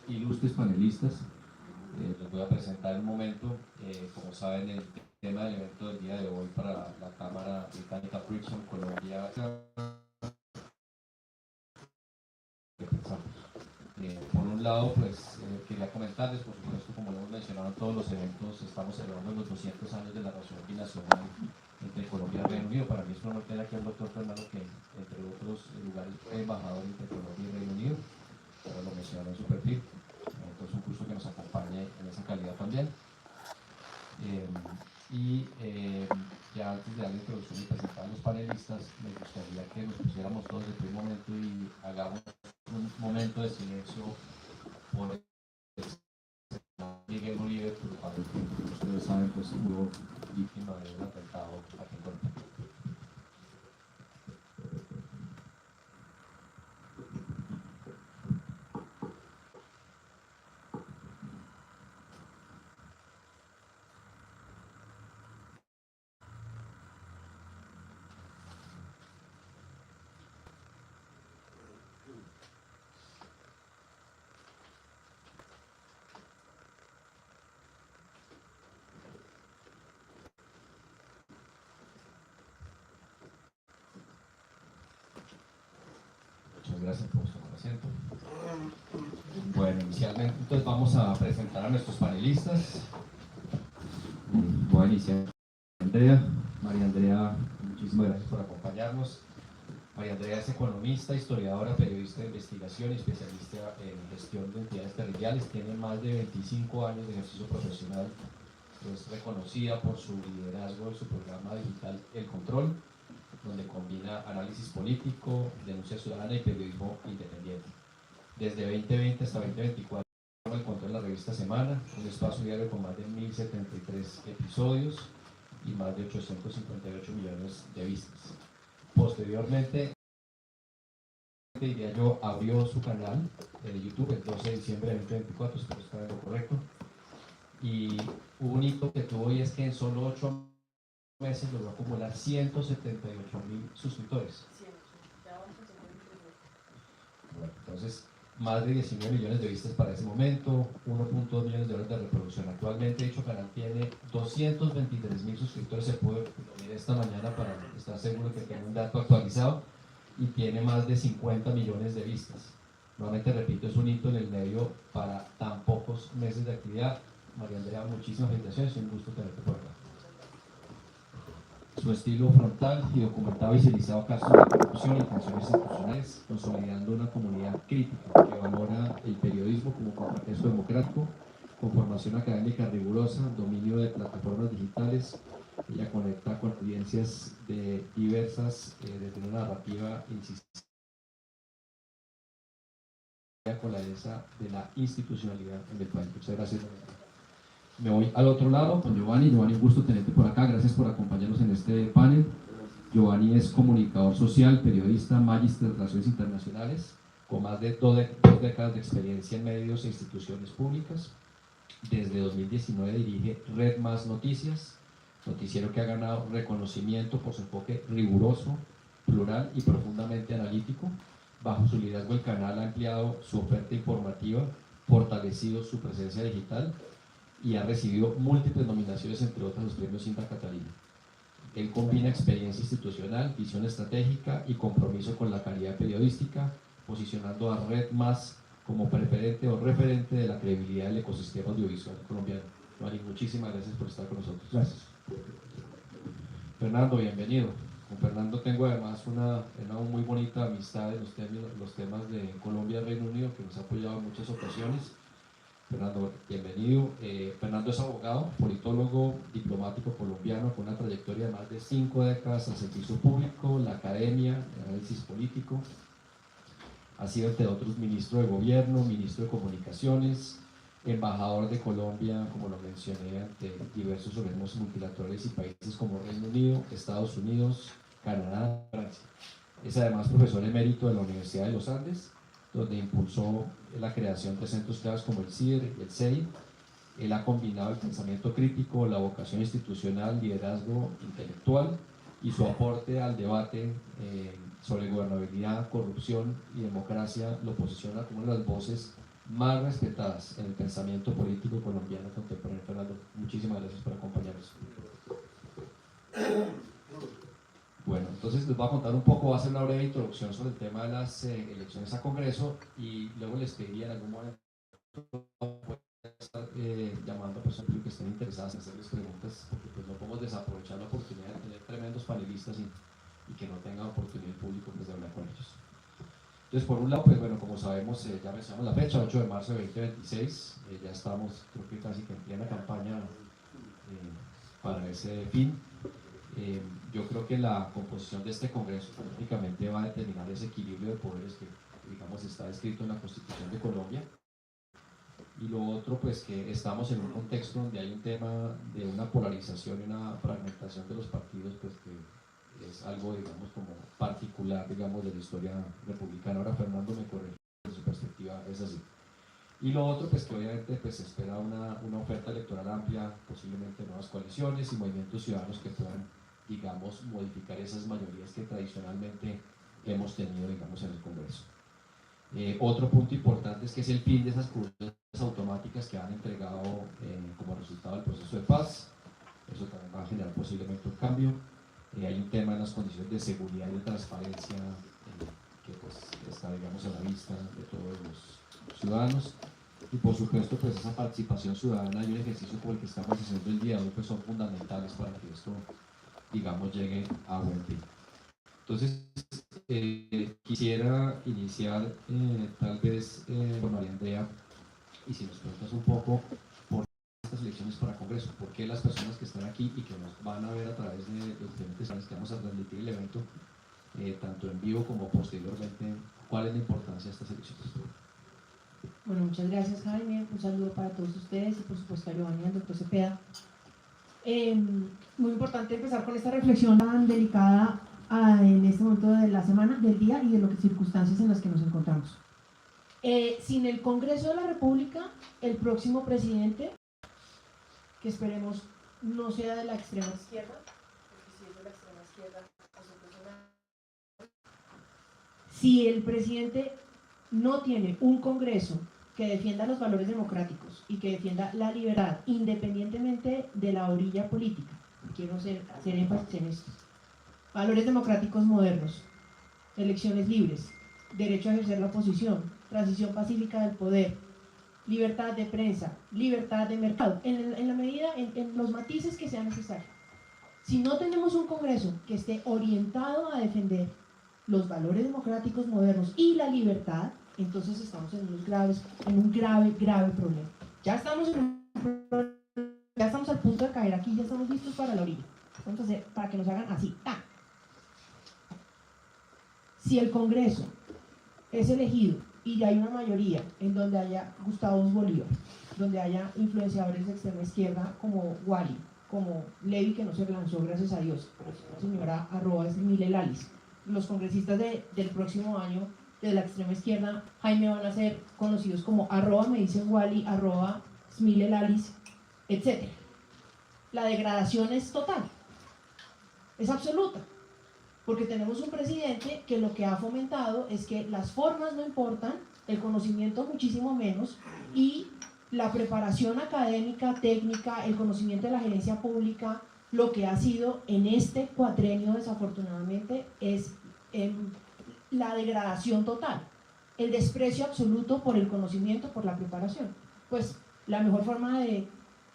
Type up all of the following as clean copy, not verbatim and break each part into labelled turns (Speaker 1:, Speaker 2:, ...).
Speaker 1: ilustres panelistas. Les voy a presentar en un momento. Como saben, el tema del evento del día de hoy para la Cámara Británica Brixton, Colombia. Por un lado, pues quería comentarles, por supuesto, como lo hemos mencionado en todos los eventos, estamos celebrando los 200 años de la relación binacional entre Colombia y Reino Unido. Para mí es un honor tener aquí al doctor Fernando, que entre otros lugares fue embajador entre Colombia y Reino Unido, como lo mencionó en su perfil. Entonces, un gusto que nos acompañe en esa calidad también. Ya antes de dar la introducción y presentar a los panelistas, me gustaría que nos pusiéramos todos de primer momento y hagamos un momento de silencio por Miguel Uribe, que ustedes saben, pues hubo víctima de un atentado aquí en Colombia. Muchas gracias por tomar asiento. Bueno, inicialmente entonces vamos a presentar a nuestros panelistas. Voy a iniciar con Andrea. María Andrea, muchísimas gracias por acompañarnos. María Andrea es economista, historiadora, periodista de investigación y especialista en gestión de entidades territoriales. Tiene más de 25 años de ejercicio profesional. Es reconocida por su liderazgo en su programa digital El Control, donde combina análisis político, denuncia ciudadana y periodismo independiente. Desde 2020 hasta 2024, El Control en la revista Semana, un espacio diario con más de 1073 episodios y más de 858 millones de vistas. Posteriormente, diría yo, abrió su canal de YouTube el 12 de diciembre de 2024, espero estar en lo correcto. Y un hito que tuvo y es que en solo 8 meses logró acumular 178.000 suscriptores. Bueno, entonces, más de 19 millones de vistas para ese momento, 1.2 millones de horas de reproducción. Actualmente dicho canal tiene 223.000 suscriptores, se puede ver esta mañana para estar seguro que tiene un dato actualizado, y tiene más de 50 millones de vistas. Nuevamente repito, es un hito en el medio para tan pocos meses de actividad. María Andrea, muchísimas felicitaciones y un gusto tenerte por acá. Su estilo frontal y documentado visualizado casos de corrupción y tensiones institucionales, consolidando una comunidad crítica que valora el periodismo como contrapeso democrático, con formación académica rigurosa, dominio de plataformas digitales. Ella conecta con audiencias de diversas, desde una narrativa insistente con la idea de la institucionalidad en el país. Muchas gracias. Me voy al otro lado con Giovanni. Giovanni, un gusto tenerte por acá. Gracias por acompañarnos en este panel. Giovanni es comunicador social, periodista, magíster de Relaciones Internacionales, con más de dos décadas de experiencia en medios e instituciones públicas. Desde 2019 dirige Red Más Noticias, noticiero que ha ganado reconocimiento por su enfoque riguroso, plural y profundamente analítico. Bajo su liderazgo, el canal ha ampliado su oferta informativa, fortalecido su presencia digital y ha recibido múltiples nominaciones, entre otras los premios Cinta Catalina. Él combina experiencia institucional, visión estratégica y compromiso con la calidad periodística, posicionando a Red Más como preferente o referente de la credibilidad del ecosistema audiovisual colombiano. Mari, muchísimas gracias por estar con nosotros. Gracias. Fernando, bienvenido. Con Fernando tengo además una muy bonita amistad en los temas de Colombia-Reino Unido, que nos ha apoyado en muchas ocasiones. Fernando, bienvenido. Fernando es abogado, politólogo, diplomático colombiano con una trayectoria de más de 5 décadas al servicio público, la academia, el análisis político. Ha sido, entre otros, ministro de Gobierno, ministro de Comunicaciones, embajador de Colombia, como lo mencioné, ante diversos organismos multilaterales y países como Reino Unido, Estados Unidos, Canadá, Francia. Es además profesor emérito de la Universidad de los Andes, donde impulsó la creación de centros claves como el CIDR y el CEI. Él ha combinado el pensamiento crítico, la vocación institucional, liderazgo intelectual y su aporte al debate sobre gobernabilidad, corrupción y democracia lo posiciona como una de las voces más respetadas en el pensamiento político colombiano contemporáneo. Fernando, muchísimas gracias por acompañarnos. Bueno, entonces les voy a contar un poco, voy a hacer una breve introducción sobre el tema de las elecciones a Congreso y luego les pediría en algún momento estar llamando a personas que estén interesadas en hacerles preguntas, porque pues no podemos desaprovechar la oportunidad de tener tremendos panelistas y que no tenga oportunidad el público pues, de hablar con ellos. Entonces, por un lado, pues bueno, como sabemos, ya mencionamos la fecha, 8 de marzo de 2026, ya estamos, creo que casi que en plena campaña para ese fin. Yo creo que la composición de este Congreso únicamente va a determinar ese equilibrio de poderes que, digamos, está descrito en la Constitución de Colombia. Y lo otro, pues que estamos en un contexto donde hay un tema de una polarización y una fragmentación de los partidos, pues que es algo, digamos, como particular, digamos, de la historia republicana. Ahora Fernando me corrige, de su perspectiva es así. Y lo otro, pues que obviamente pues, se espera una oferta electoral amplia, posiblemente nuevas coaliciones y movimientos ciudadanos que puedan, digamos, modificar esas mayorías que tradicionalmente hemos tenido, digamos, en el Congreso. Otro punto importante es que es el fin de esas curullas automáticas que han entregado como resultado del proceso de paz. Eso también va a generar posiblemente un cambio. Hay un tema en las condiciones de seguridad y de transparencia que pues, está, digamos, a la vista de todos los ciudadanos. Y por supuesto, pues esa participación ciudadana y un ejercicio como el que estamos haciendo el día de hoy pues, son fundamentales para que esto, digamos, llegue a buen fin. Entonces, quisiera iniciar tal vez con María Andrea, y si nos cuentas un poco por qué estas elecciones para Congreso, por qué las personas que están aquí y que nos van a ver a través de los diferentes canales que vamos a transmitir el evento, tanto en vivo como posteriormente, cuál es la importancia de estas elecciones.
Speaker 2: Bueno, muchas gracias, Jaime. Un saludo para todos ustedes y por supuesto a Giovanni y al doctor Cepeda. Muy importante empezar con esta reflexión tan delicada en este momento de la semana, del día y de las circunstancias en las que nos encontramos. Sin el Congreso de la República, el próximo presidente, que esperemos no sea de la extrema izquierda, porque si es de la extrema izquierda, si el presidente no tiene un Congreso que defienda los valores democráticos y que defienda la libertad, independientemente de la orilla política, quiero hacer énfasis en esto, valores democráticos modernos, elecciones libres, derecho a ejercer la oposición, transición pacífica del poder, libertad de prensa, libertad de mercado, en la medida, en los matices que sean necesarios. Si no tenemos un Congreso que esté orientado a defender los valores democráticos modernos y la libertad, entonces estamos en un grave problema. Ya estamos al punto de caer aquí, ya estamos listos para la orilla. Vamos a hacer para que nos hagan así. ¡Ah! Si el Congreso es elegido y hay una mayoría en donde haya Gustavo Bolívar, donde haya influenciadores de extrema izquierda como Wally, como Levy, que no se lanzó, gracias a Dios, pero la señora @Smile Lalis, los congresistas del próximo año de la extrema izquierda, Jaime, van a ser conocidos como @me dicen Wally, @Smile Lalis, etc. La degradación es total, es absoluta, porque tenemos un presidente que lo que ha fomentado es que las formas no importan, el conocimiento muchísimo menos, y la preparación académica, técnica, el conocimiento de la gerencia pública, lo que ha sido en este cuatrenio desafortunadamente es la degradación total, el desprecio absoluto por el conocimiento, por la preparación. Pues la mejor forma de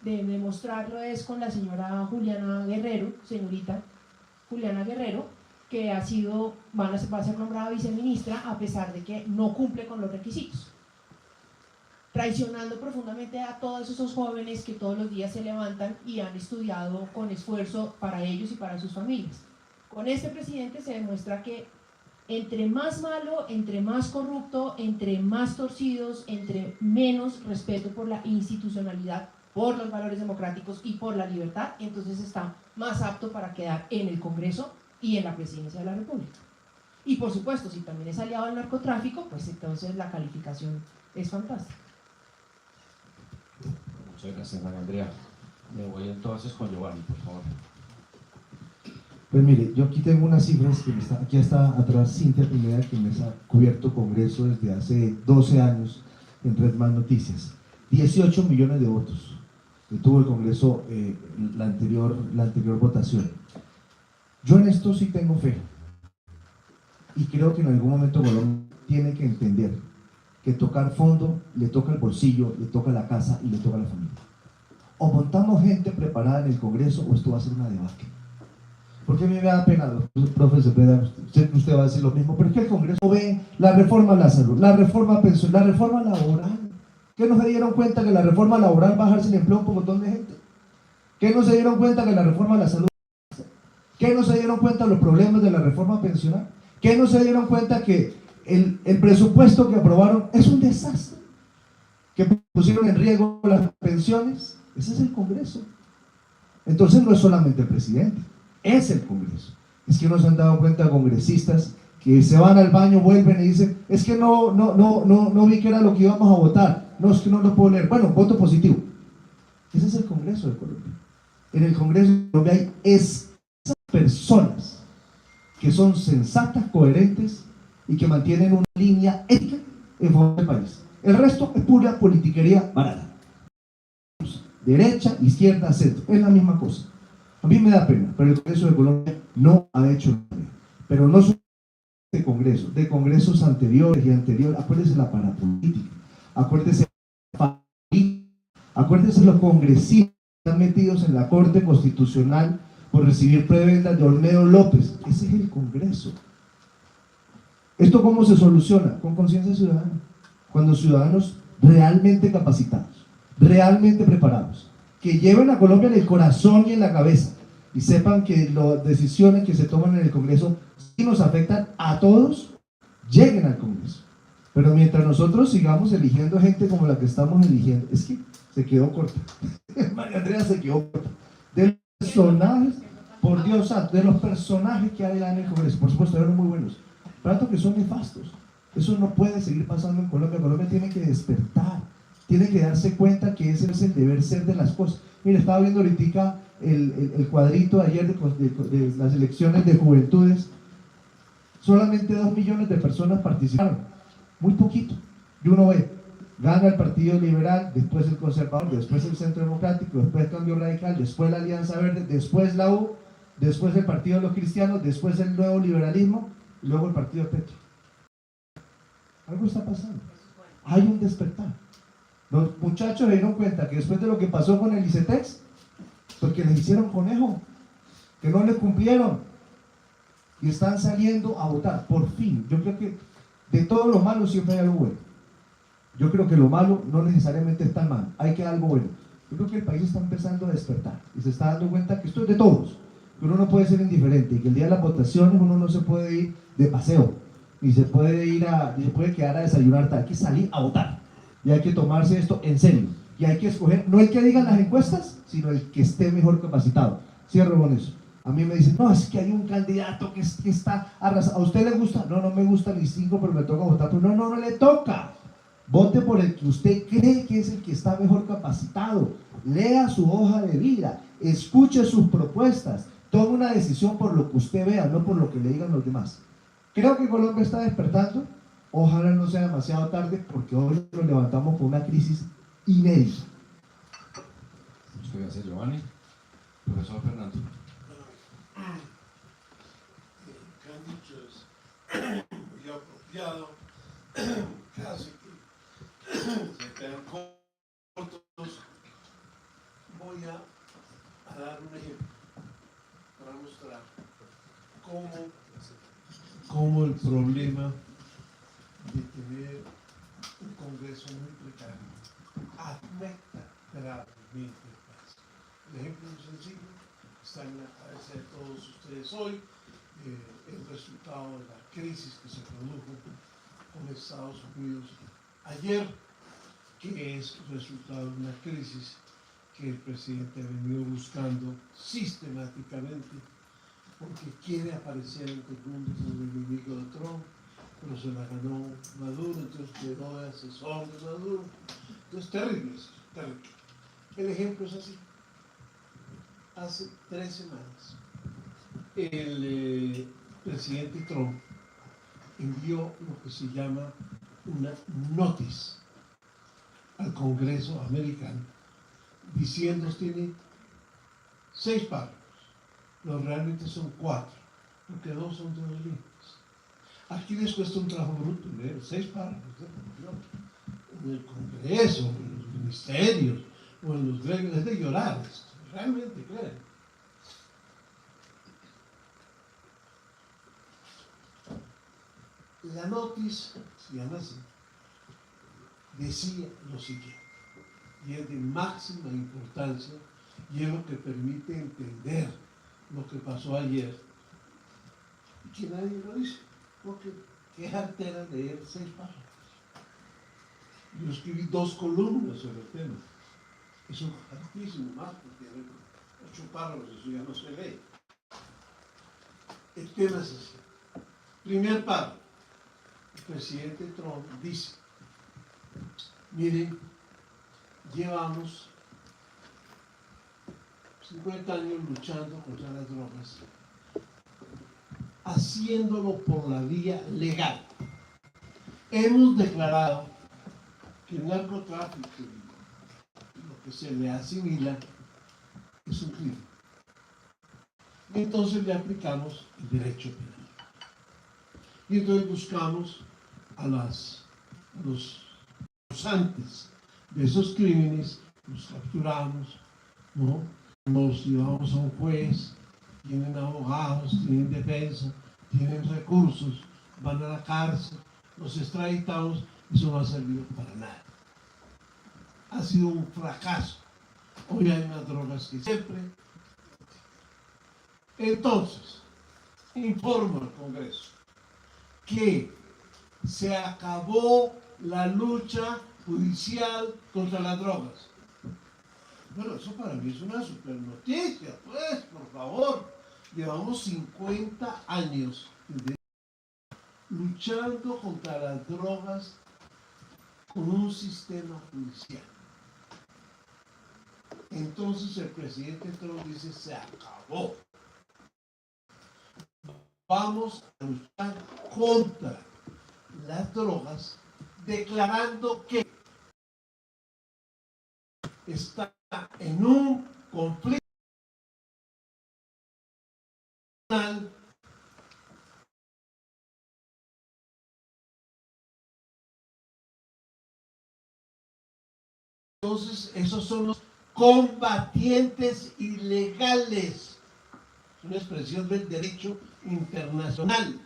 Speaker 2: demostrarlo es con la señora Juliana Guerrero, señorita Juliana Guerrero, que va a ser nombrada viceministra a pesar de que no cumple con los requisitos, traicionando profundamente a todos esos jóvenes que todos los días se levantan y han estudiado con esfuerzo para ellos y para sus familias. Con este presidente se demuestra que entre más malo, entre más corrupto, entre más torcidos, entre menos respeto por la institucionalidad, por los valores democráticos y por la libertad, entonces está más apto para quedar en el Congreso y en la presidencia de la República. Y por supuesto, si también es aliado al narcotráfico, pues entonces la calificación es fantástica.
Speaker 1: Muchas gracias, María Andrea. Me voy entonces con Giovanni, por favor.
Speaker 3: Pues mire, yo aquí tengo unas cifras que aquí está atrás Cintia Pineda, que me ha cubierto Congreso desde hace 12 años, en Red Más Noticias. 18 millones de votos que tuvo el Congreso la anterior votación. Yo en esto sí tengo fe y creo que en algún momento Colombia tiene que entender que tocar fondo le toca el bolsillo, le toca la casa y le toca la familia. O montamos gente preparada en el Congreso o esto va a ser una debacle. Porque a mí me da pena, profe Cepeda, usted va a decir lo mismo, pero es que el Congreso ve la reforma a la salud, la reforma pensión, la reforma laboral. ¿Qué no se dieron cuenta que la reforma laboral va a dejar sin empleo a un montón de gente? ¿Qué no se dieron cuenta que la reforma a la salud? ¿Qué no se dieron cuenta de los problemas de la reforma pensional? ¿Qué no se dieron cuenta que el presupuesto que aprobaron es un desastre? ¿Que pusieron en riesgo las pensiones? Ese es el Congreso. Entonces no es solamente el presidente, es el Congreso. Es que no se han dado cuenta congresistas que se van al baño, vuelven y dicen, es que no vi que era lo que íbamos a votar, no, es que no lo puedo leer. Bueno, voto positivo. Ese es el Congreso de Colombia. En el Congreso de Colombia hay esas personas que son sensatas, coherentes y que mantienen una línea ética en favor del país. El resto es pura politiquería barata. Derecha, izquierda, centro, es la misma cosa. A mí me da pena, pero el Congreso de Colombia no ha hecho nada. Pero no solo de congresos anteriores y anteriores. Acuérdese la parapolítica, acuérdese los congresistas que están metidos en la Corte Constitucional por recibir prebendas de Olmedo López. Ese es el Congreso. ¿Esto cómo se soluciona? Con conciencia ciudadana. Cuando ciudadanos realmente capacitados, realmente preparados, que lleven a Colombia en el corazón y en la cabeza y sepan que las decisiones que se toman en el Congreso sí nos afectan a todos, lleguen al Congreso. Pero mientras nosotros sigamos eligiendo gente como la que estamos eligiendo, es que se quedó corta. María Andrea se quedó corta. De los personajes, por Dios santo, de los personajes que hay en el Congreso, por supuesto, eran muy buenos, pero que son nefastos. Eso no puede seguir pasando en Colombia. Colombia tiene que despertar, tiene que darse cuenta que ese es el deber ser de las cosas. Mira, estaba viendo ahorita el cuadrito ayer de las elecciones de juventudes. Solamente 2 millones de personas participaron, muy poquito. Y uno ve, gana el Partido Liberal, después el Conservador, después el Centro Democrático, después el Cambio Radical, después la Alianza Verde, después la U, después el Partido de los Cristianos, después el Nuevo Liberalismo y luego el Partido Petro. Algo está pasando, hay un despertar. Los muchachos se dieron cuenta que después de lo que pasó con el ICETEX, porque les hicieron conejo, que no les cumplieron, y están saliendo a votar, por fin. Yo creo que de todo lo malo siempre hay algo bueno. Yo creo que lo malo no necesariamente está mal, hay que dar algo bueno. Yo creo que el país está empezando a despertar y se está dando cuenta que esto es de todos, que uno no puede ser indiferente y que el día de las votaciones uno no se puede ir de paseo, ni se puede quedar a desayunar, hay que salir a votar y hay que tomarse esto en serio y hay que escoger, no el que digan las encuestas, sino el que esté mejor capacitado. Cierro con eso. A mí me dicen, no, es que hay un candidato que está arrasado. ¿A usted le gusta? No, no me gusta ni 5, pero me toca votar. Pero no le toca. Vote por el que usted cree que es el que está mejor capacitado. Lea su hoja de vida, escuche sus propuestas, tome una decisión por lo que usted vea, no por lo que le digan los demás. Creo que Colombia está despertando. Ojalá no sea demasiado tarde, porque hoy nos levantamos con una crisis inédita.
Speaker 1: Muchas gracias, Giovanni. Profesor Fernando.
Speaker 4: Que han dicho es muy apropiado, casi que se quedan cortos. Voy a dar un ejemplo para mostrar cómo el problema de tener un Congreso muy precario afecta gravemente el país. El ejemplo es sencillo, está en la cabeza de todos ustedes hoy, el resultado de la crisis que se produjo con Estados Unidos ayer, que es resultado de una crisis que el presidente ha venido buscando sistemáticamente porque quiere aparecer en el mundo como el enemigo de Trump, pero se la ganó Maduro, entonces quedó de asesor de Maduro. Entonces, terrible eso, terrible. El ejemplo es así. Hace 3 semanas, el presidente Trump envió lo que se llama una notice al Congreso americano diciendo, tiene 6 párrafos, pero realmente son 4, porque 2 son de 2 líneas. Aquí les cuesta un trabajo bruto leer 6 párrafos de producción. En el Congreso, en los ministerios, o en los gremios, es de llorar esto, realmente, creen. La noticia, se llama así, decía lo siguiente, y es de máxima importancia, y es lo que permite entender lo que pasó ayer, y que nadie lo dice, porque qué artera leer 6 párrafos. Yo escribí 2 columnas sobre el tema. Es un hartísimo más, porque tiene 8 párrafos, eso ya no se lee. El tema es así. Primer párrafo. El presidente Trump dice, miren, llevamos 50 años luchando contra las drogas, haciéndolo por la vía legal. Hemos declarado que el narcotráfico y lo que se le asimila es un crimen. Y entonces le aplicamos el derecho penal. Y entonces buscamos a los causantes de esos crímenes, los capturamos, ¿no? Los llevamos a un juez, tienen abogados, tienen defensa, tienen recursos, van a la cárcel, los extraditamos, eso no ha servido para nada. Ha sido un fracaso. Hoy hay unas drogas que siempre. Entonces, informo al Congreso que se acabó la lucha judicial contra las drogas. Bueno, eso para mí es una super noticia, pues, por favor. Llevamos 50 años luchando contra las drogas con un sistema judicial. Entonces el presidente Trump dice, se acabó. Vamos a luchar contra las drogas, declarando que está en un conflicto nacional Entonces, esos son los combatientes ilegales. Es una expresión del derecho internacional.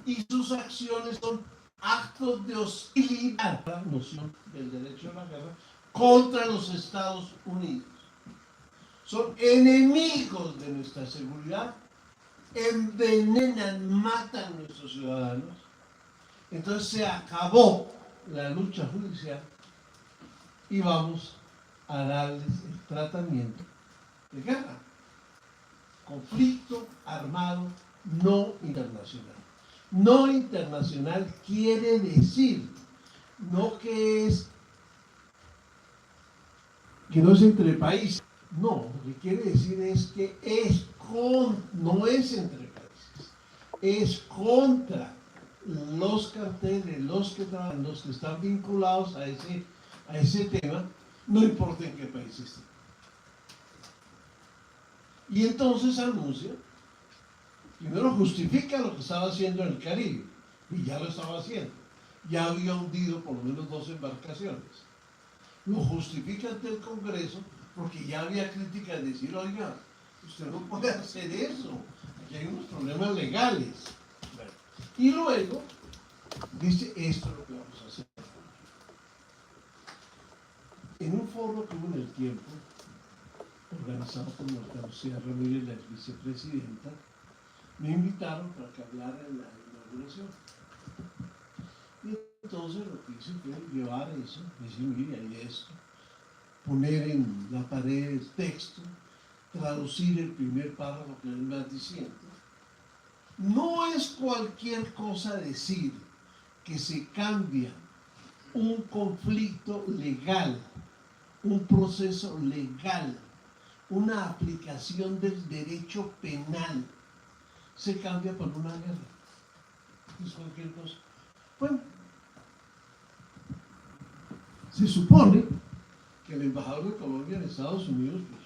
Speaker 4: Y sus acciones son actos de hostilidad, la noción del derecho a la guerra, contra los Estados Unidos. Son enemigos de nuestra seguridad, envenenan, matan a nuestros ciudadanos. Entonces se acabó la lucha judicial y vamos a darles el tratamiento de guerra. Conflicto armado no internacional. No internacional quiere decir no que no es entre países. No, lo que quiere decir es que no es entre países, es contra los carteles, los que están vinculados a ese tema, no importa en qué país estén. Y entonces anuncia, primero justifica lo que estaba haciendo en el Caribe, y ya lo estaba haciendo, ya había hundido por lo menos 2 embarcaciones. Lo justifica ante el Congreso porque ya había críticas de decir, oiga, usted no puede hacer eso, aquí hay unos problemas legales. Bueno, y luego dice, esto es lo que vamos a hacer. En un foro que hubo en el tiempo, organizado por Marta Lucía Ramírez, la vicepresidenta, me invitaron para que hablara en la inauguración. Y entonces lo que hice fue llevar eso, decir, mire, hay esto, poner en la pared el texto, traducir el primer párrafo que él va diciendo. No es cualquier cosa decir que se cambia un conflicto legal, un proceso legal, una aplicación del derecho penal, se cambia por una guerra. Es cualquier cosa. Bueno, Se supone que el embajador de Colombia en Estados Unidos pues,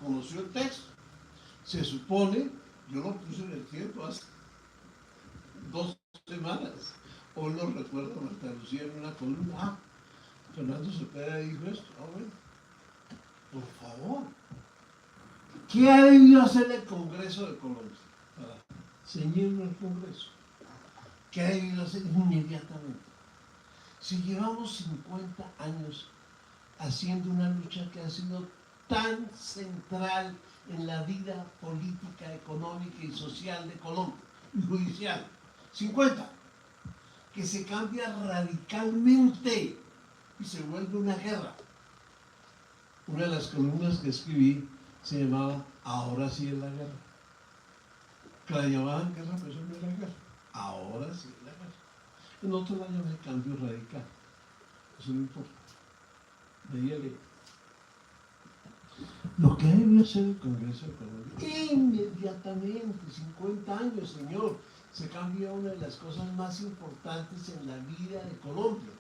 Speaker 4: conoció el texto. Se supone, yo lo puse en el tiempo hace 2 semanas. Hoy lo recuerdo Marta Lucía en una columna. Ah, Fernando Cepeda dijo esto. Ah, bueno, por favor. ¿Qué ha debido hacer el Congreso de Colombia para ceñirlo al Congreso? ¿Qué ha debido hacer inmediatamente? Si llevamos 50 años haciendo una lucha que ha sido tan central en la vida política, económica y social de Colombia, y judicial, 50, que se cambia radicalmente y se vuelve una guerra. Una de las columnas que escribí se llamaba Ahora sí es la guerra. Que la llamaban guerra, pero eso no era guerra. Ahora sí es la guerra. En otro la llamé cambio radical. Eso no importa. Leíale. Lo que debe hacer el Congreso de Colombia, inmediatamente, 50 años, señor, se cambia una de las cosas más importantes en la vida de Colombia.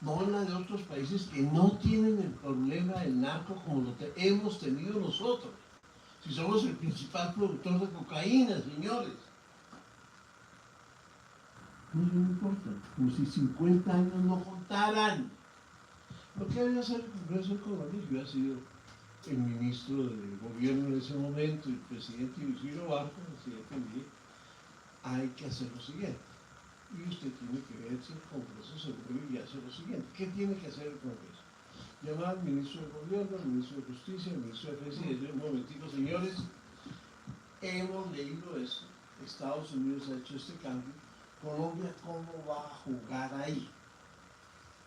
Speaker 4: No en la de otros países que no tienen el problema del narco como lo hemos tenido nosotros. Si somos el principal productor de cocaína, señores. No importa, como si 50 años no contaran. Lo que debe hacer el Congreso de Colombia, yo he sido el ministro de gobierno en ese momento, el presidente Isidro Barco, el presidente me dijo, hay que hacer lo siguiente. Y usted tiene que ver si el Congreso se mueve y hace lo siguiente. ¿Qué tiene que hacer el Congreso? Llamar al ministro de Gobierno, al ministro de Justicia, al ministro de Defensa y decir, un momentico, señores, hemos leído eso, Estados Unidos ha hecho este cambio, Colombia, ¿cómo va a jugar ahí?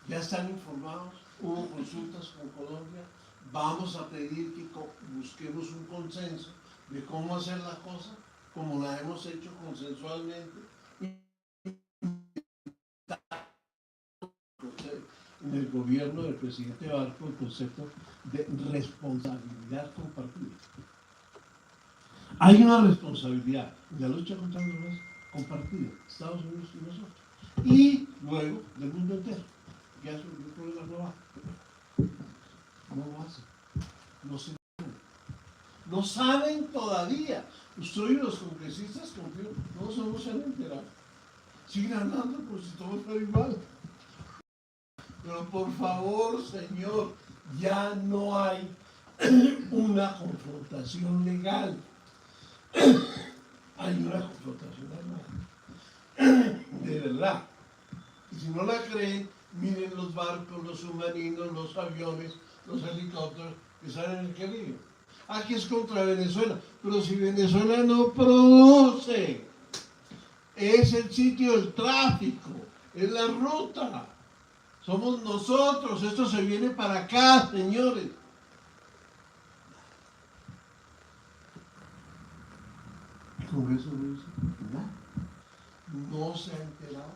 Speaker 4: Ya están informados, hubo consultas con Colombia, vamos a pedir que busquemos un consenso de cómo hacer la cosa, como la hemos hecho consensualmente, en el gobierno del presidente Barco el concepto de responsabilidad compartida. Hay una responsabilidad de la lucha contra la drogas compartida, Estados Unidos y nosotros, y luego del mundo entero. Ya es un grupo de la global. No lo hacen, no se saben. No saben todavía. Usted y los congresistas confío, no se han enterado. Siguen hablando como si todo fuera igual. Pero por favor, señor, ya no hay una confrontación legal. Hay una confrontación armada. De verdad. Y si no la creen, miren los barcos, los submarinos, los aviones, los helicópteros que salen en el Caribe. Aquí es contra Venezuela, pero si Venezuela no produce, es el sitio del tráfico, es la ruta. Somos nosotros, esto se viene para acá, señores. El Congreso no dice nada. No se ha enterado,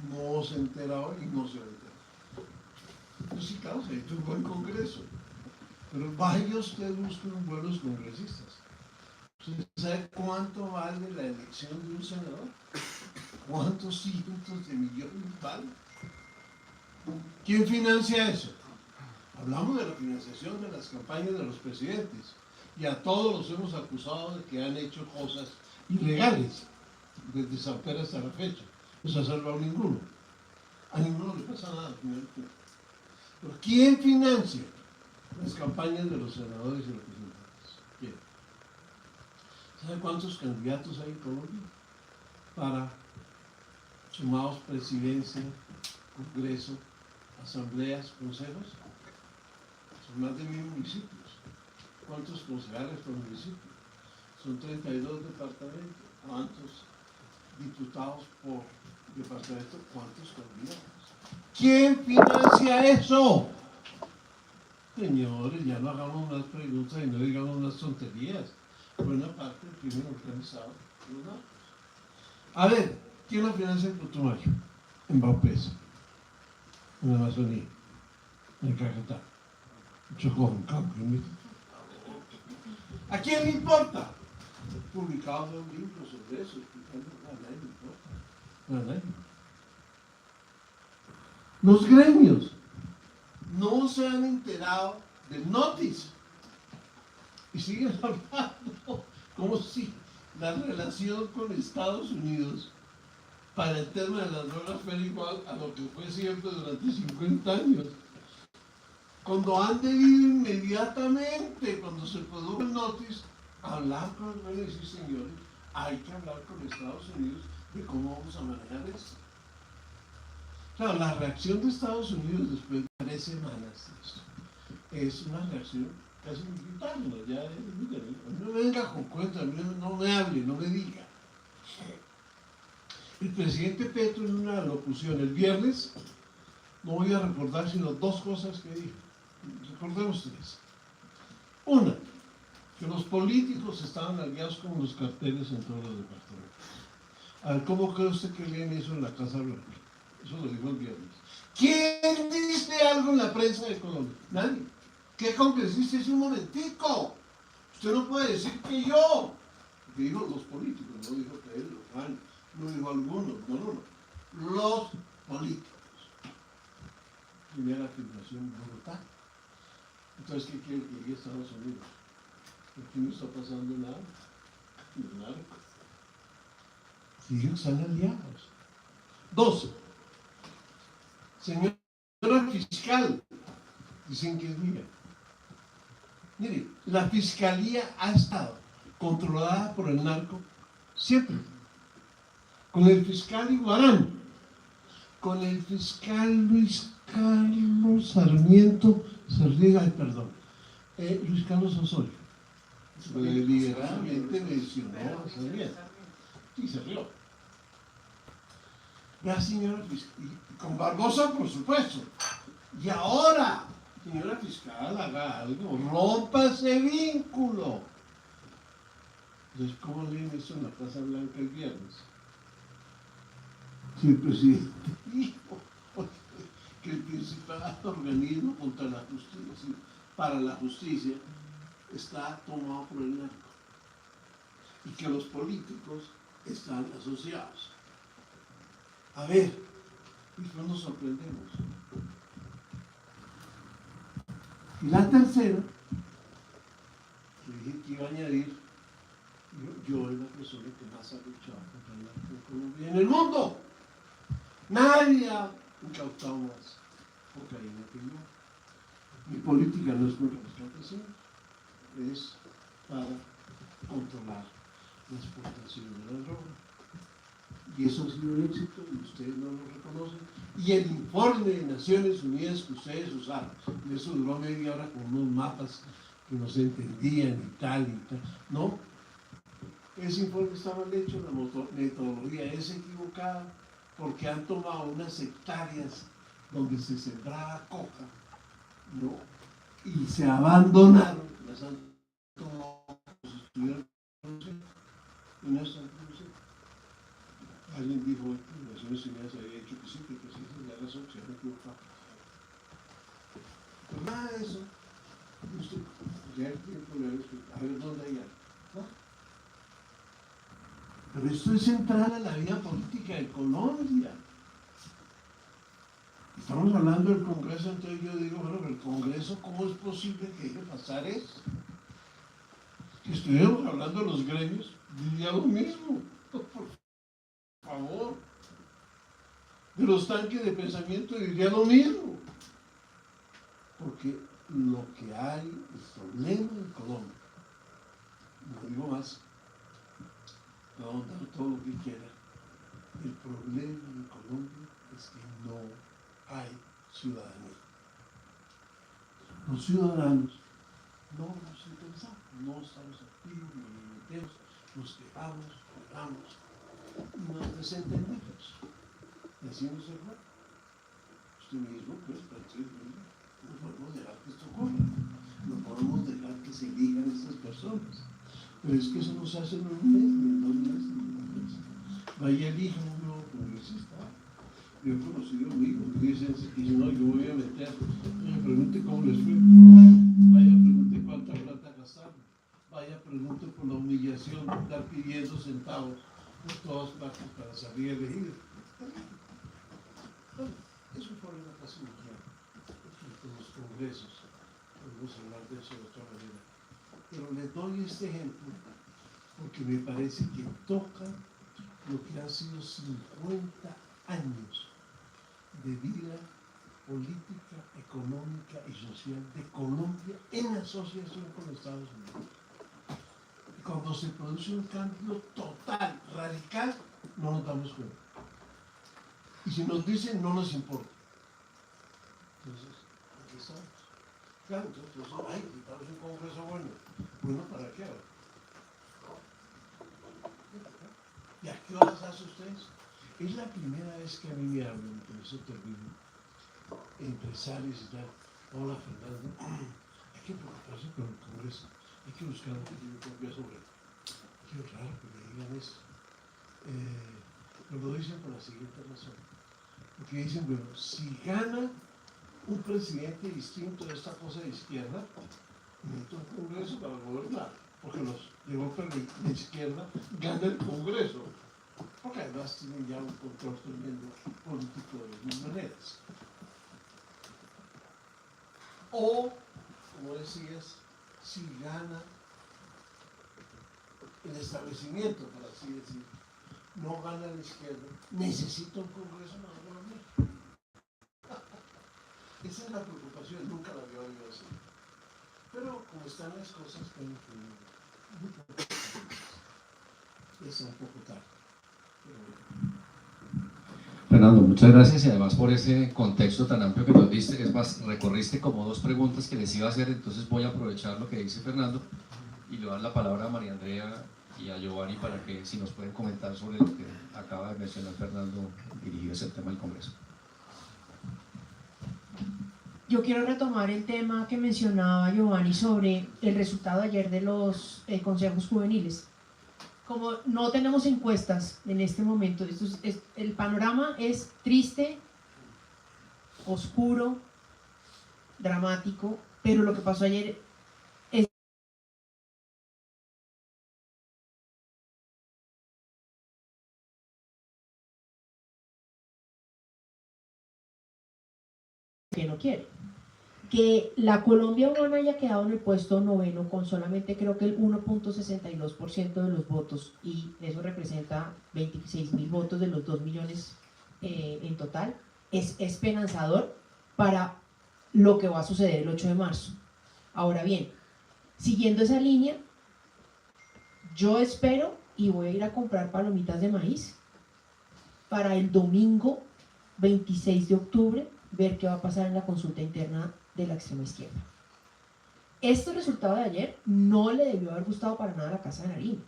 Speaker 4: no se ha enterado y no se ha enterado. Pues sí, claro, se ha hecho un buen Congreso. Pero vaya usted busquen buenos congresistas. ¿Usted sabe cuánto vale la elección de un senador? ¿Cuántos cientos de millones vale? ¿Quién financia eso? Hablamos de la financiación de las campañas de los presidentes y a todos los hemos acusado de que han hecho cosas ilegales desde San Pedro hasta la fecha. No se ha salvado ninguno. A ninguno le pasa nada. ¿Pero quién financia las campañas de los senadores y representantes? ¿Quién? ¿Sabe cuántos candidatos hay en Colombia? Para sumados presidencia, congreso, asambleas, consejos. Son más de 1000 municipios. ¿Cuántos concejales por municipio? Son 32 departamentos. ¿Cuántos diputados por departamento? ¿Cuántos candidatos? ¿Quién financia eso? Señores, ya no hagamos más preguntas y no digamos más tonterías. Buena parte del crimen organizado de los narcos. A ver, ¿quién lo financia en Putumayo? En Baupés, en la Amazonía, en Caquetá, en Chocó, en Cauca, en México. ¿A quién le importa? Publicado un libro sobre eso, explicando a nadie le importa. A nadie. Los gremios no se han enterado del notice y siguen hablando como si la relación con Estados Unidos para el tema de las drogas fuera igual a lo que fue siempre durante 50 años. Cuando han debido inmediatamente, cuando se produjo el notice, hablar con los gremios y decir, señores, hay que hablar con Estados Unidos de cómo vamos a manejar esto. Claro, la reacción de Estados Unidos después de 3 semanas de esto es una reacción casi militar, ¿no? Ya, no me venga con cuentos, no me hable, no me diga. El presidente Petro en una locución el viernes, no voy a recordar sino 2 cosas que dijo. Recordemos 3. Una, que los políticos estaban aliados con los carteles en todos los departamentos. A ver, ¿cómo cree usted que leen eso en la Casa Blanca? Eso lo dijo el viernes. ¿Quién dice algo en la prensa de Colombia? Nadie. ¿Qué congresista dice un momentico? Usted no puede decir que yo. Que dijo los políticos, no dijo que él, los años, no dijo algunos, no. Los políticos. Primera afirmación brutal. Entonces, ¿qué quiere que diga Estados Unidos? Aquí no está pasando nada. Nada. Y ellos están aliados. 2. Señora fiscal, dicen que es mía. Mire, la fiscalía ha estado controlada por el narco siempre. Con el fiscal Iguarán, con el fiscal Luis Carlos Sarmiento, Luis Carlos Osorio. Deliberadamente mencionó a Sarmiento. Y se rió. La señora fiscal, con Barbosa, por supuesto. Y ahora, señora fiscal, haga algo, rompa ese vínculo. Entonces, ¿cómo leen eso en la Casa Blanca el viernes? Si el presidente dijo que el principal organismo contra la justicia, para la justicia, está tomado por el narco y que los políticos están asociados. A ver, y después nos sorprendemos. Y la tercera, que dije que iba a añadir, yo es la persona que más ha luchado contra el narco en Colombia, en el mundo. Nadie ha incautado más cocaína que yo. Mi política no es por rescatación, es para controlar la exportación de la droga. Y eso ha sido un éxito y ustedes no lo reconocen. Y el informe de Naciones Unidas que ustedes usaron, y eso duró media hora con unos mapas que no se entendían y tal. No, ese informe está mal hecho, la metodología es equivocada, porque han tomado unas hectáreas donde se sembraba coca, ¿no? Y se abandonaron, las han tomado como si estuvieran y no están produciendo. Alguien dijo que Naciones Unidas había dicho que sí, esa es la razón, se han equivocado. Pero nada de eso, usted, ya el tiempo le a ver dónde hay algo. ¿No? Pero esto es central a la vida política de Colombia. Estamos hablando del Congreso, entonces yo digo, bueno, pero el Congreso, ¿cómo es posible que deje pasar eso? Si estuviéramos hablando de los gremios, diría lo mismo, por favor. De los tanques de pensamiento diría lo mismo. Porque lo que hay, el problema en Colombia, no digo más, vamos a dar todo lo que quiera, el problema en Colombia es que no hay ciudadanía. Los ciudadanos no nos interesamos, no estamos activos, no nos metemos, nos quejamos, hablamos, nos desentendemos. Y así no se fue. Usted mismo, pues, no podemos dejar que esto ocurra, no podemos dejar que se elijan estas personas. Pero es que eso no se hace en un mes, ni en 2 meses, ni en 3 meses. Vaya, elija un nuevo congresista. Yo he conocido amigos que dicen, no, yo voy a meter, vaya, pregunte cómo les fue, vaya, pregunte cuánta plata gastaron, vaya, pregunte por la humillación de estar pidiendo centavos por todas partes para salir elegido. Es un problema casi mundial, en los congresos, podemos hablar de eso de otra manera. Pero les doy este ejemplo porque me parece que toca lo que han sido 50 años de vida política, económica y social de Colombia en asociación con Estados Unidos. Y cuando se produce un cambio total, radical, no nos damos cuenta. Y si nos dicen, no nos importa. Entonces, aquí estamos. Claro, entonces, ay, quitamos un congreso bueno. Bueno, ¿para qué? ¿Y a qué horas hace ustedes? Es la primera vez que a mí me hablan, con eso termino, empresarios y tal. Hola, Fernando. Hay que preocuparse por el congreso. Hay que buscar un pequeño congreso bueno. Qué raro que me digan eso. Pero lo dicen por la siguiente razón. Porque dicen, bueno, si gana un presidente distinto de esta cosa de izquierda, necesita un congreso para gobernar, porque los demócratas de izquierda ganan el congreso, porque además tienen ya un control tremendo político de mil maneras. O, como decías, si gana el establecimiento, por así decir, no gana la izquierda, necesita un congreso para gobernar. Esa es la preocupación, nunca la había oído así. Pero como están las cosas, creo que es un poco tarde. Pero bueno.
Speaker 1: Fernando, muchas gracias y además por ese contexto tan amplio que nos diste. Es más, recorriste como dos preguntas que les iba a hacer, entonces voy a aprovechar lo que dice Fernando y le voy a dar la palabra a María Andrea y a Giovanni para que si nos pueden comentar sobre lo que acaba de mencionar Fernando dirigido a ese tema del Congreso.
Speaker 2: Yo quiero retomar el tema que mencionaba Giovanni sobre el resultado de ayer de los consejos juveniles. Como no tenemos encuestas en este momento, el panorama es triste, oscuro, dramático, pero lo que pasó ayer es que no quiere. Que la Colombia humana haya quedado en el puesto noveno con solamente creo que el 1.62% de los votos, y eso representa 26.000 votos de los 2 millones en total, es esperanzador para lo que va a suceder el 8 de marzo. Ahora bien, siguiendo esa línea, yo espero y voy a ir a comprar palomitas de maíz para el domingo 26 de octubre ver qué va a pasar en la consulta interna de la extrema izquierda. Este resultado de ayer no le debió haber gustado para nada a la Casa de Nariño,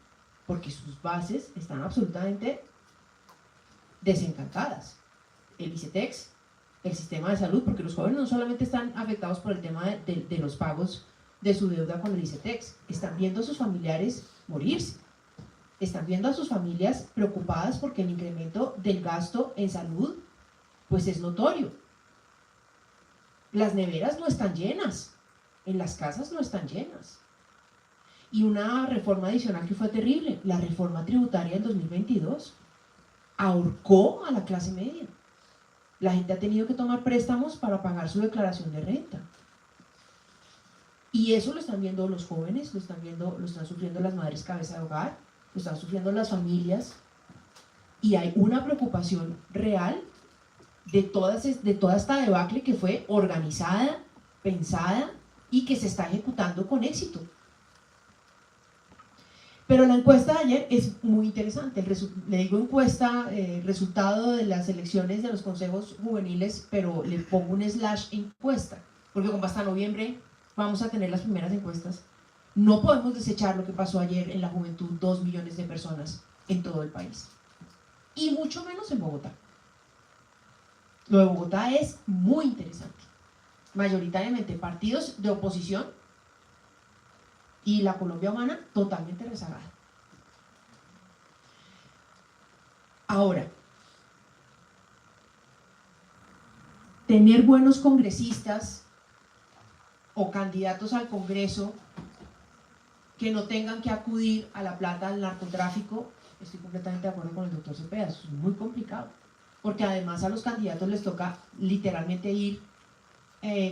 Speaker 2: porque sus bases están absolutamente desencantadas. El ICETEX, el sistema de salud, porque los jóvenes no solamente están afectados por el tema de los pagos de su deuda con el ICETEX, están viendo a sus familiares morirse, están viendo a sus familias preocupadas porque el incremento del gasto en salud pues es notorio. Las neveras no están llenas, en las casas no están llenas. Y una reforma adicional que fue terrible, la reforma tributaria del 2022, ahorcó a la clase media. La gente ha tenido que tomar préstamos para pagar su declaración de renta. Y eso lo están viendo los jóvenes, lo están sufriendo las madres cabeza de hogar, lo están sufriendo las familias. Y hay una preocupación real de toda esta debacle que fue organizada, pensada y que se está ejecutando con éxito. Pero la encuesta de ayer es muy interesante. Le digo encuesta, resultado de las elecciones de los consejos juveniles, pero le pongo un slash encuesta, porque como hasta noviembre vamos a tener las primeras encuestas. No podemos desechar lo que pasó ayer en la juventud, 2 millones de personas en todo el país. Y mucho menos en Bogotá. Lo de Bogotá es muy interesante. Mayoritariamente partidos de oposición y la Colombia humana totalmente rezagada. Ahora, tener buenos congresistas o candidatos al Congreso que no tengan que acudir a la plata del narcotráfico, estoy completamente de acuerdo con el doctor Cepeda, es muy complicado. porque además a los candidatos les toca literalmente ir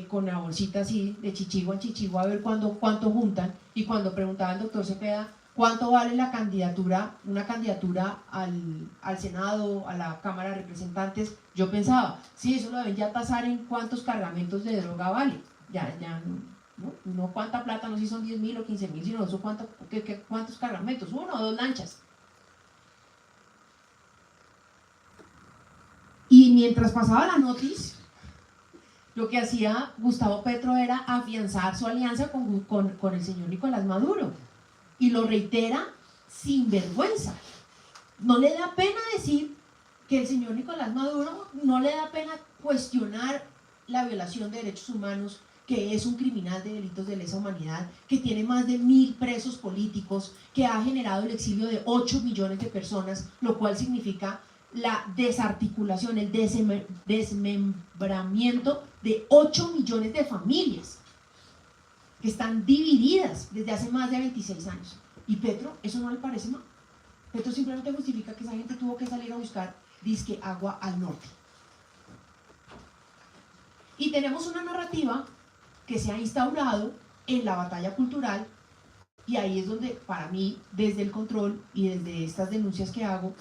Speaker 2: con la bolsita así de chichigo en chichigo a ver cuánto juntan, y cuando preguntaba al doctor Cepeda cuánto vale la candidatura, una candidatura al Senado, a la Cámara de Representantes, yo pensaba, sí, eso lo deben ya tasar en cuántos cargamentos de droga vale, ya no cuánta plata, no sé si son 10.000 o 15.000, sino eso cuántos cargamentos, 1 o 2 lanchas. Y mientras pasaba la noticia, lo que hacía Gustavo Petro era afianzar su alianza con el señor Nicolás Maduro, y lo reitera sin vergüenza. No le da pena decir que el señor Nicolás Maduro, no le da pena cuestionar la violación de derechos humanos, que es un criminal de delitos de lesa humanidad, que tiene más de 1.000 presos políticos, que ha generado el exilio de 8 millones de personas, lo cual significa la desarticulación, el desmembramiento de 8 millones de familias que están divididas desde hace más de 26 años. Y Petro, ¿eso no le parece mal? Petro simplemente justifica que esa gente tuvo que salir a buscar disque agua al norte. Y tenemos una narrativa que se ha instaurado en la batalla cultural, y ahí es donde, para mí, desde el control y desde estas denuncias que hago,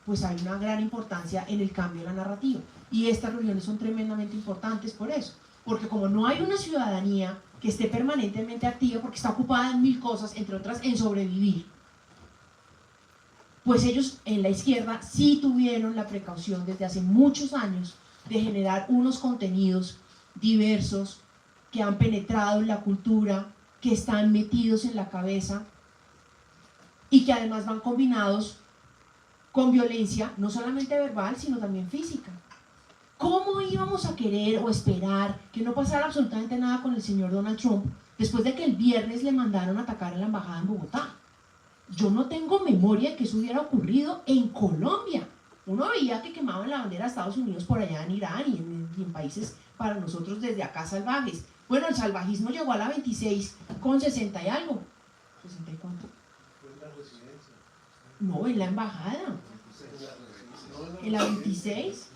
Speaker 2: pues hay una gran importancia en el cambio de la narrativa. Y estas reuniones son tremendamente importantes por eso, porque como no hay una ciudadanía que esté permanentemente activa, porque está ocupada en 1000 cosas, entre otras en sobrevivir, pues ellos en la izquierda sí tuvieron la precaución desde hace muchos años de generar unos contenidos diversos que han penetrado en la cultura, que están metidos en la cabeza y que además van combinados con violencia, no solamente verbal, sino también física. ¿Cómo íbamos a querer o esperar que no pasara absolutamente nada con el señor Donald Trump después de que el viernes le mandaron a atacar a la embajada en Bogotá? Yo no tengo memoria de que eso hubiera ocurrido en Colombia. Uno veía que quemaban la bandera de Estados Unidos por allá en Irán y en países para nosotros desde acá salvajes. Bueno, el salvajismo llegó a la 26 con 60 y algo. ¿60 y cuánto? No, en la embajada. En la 26.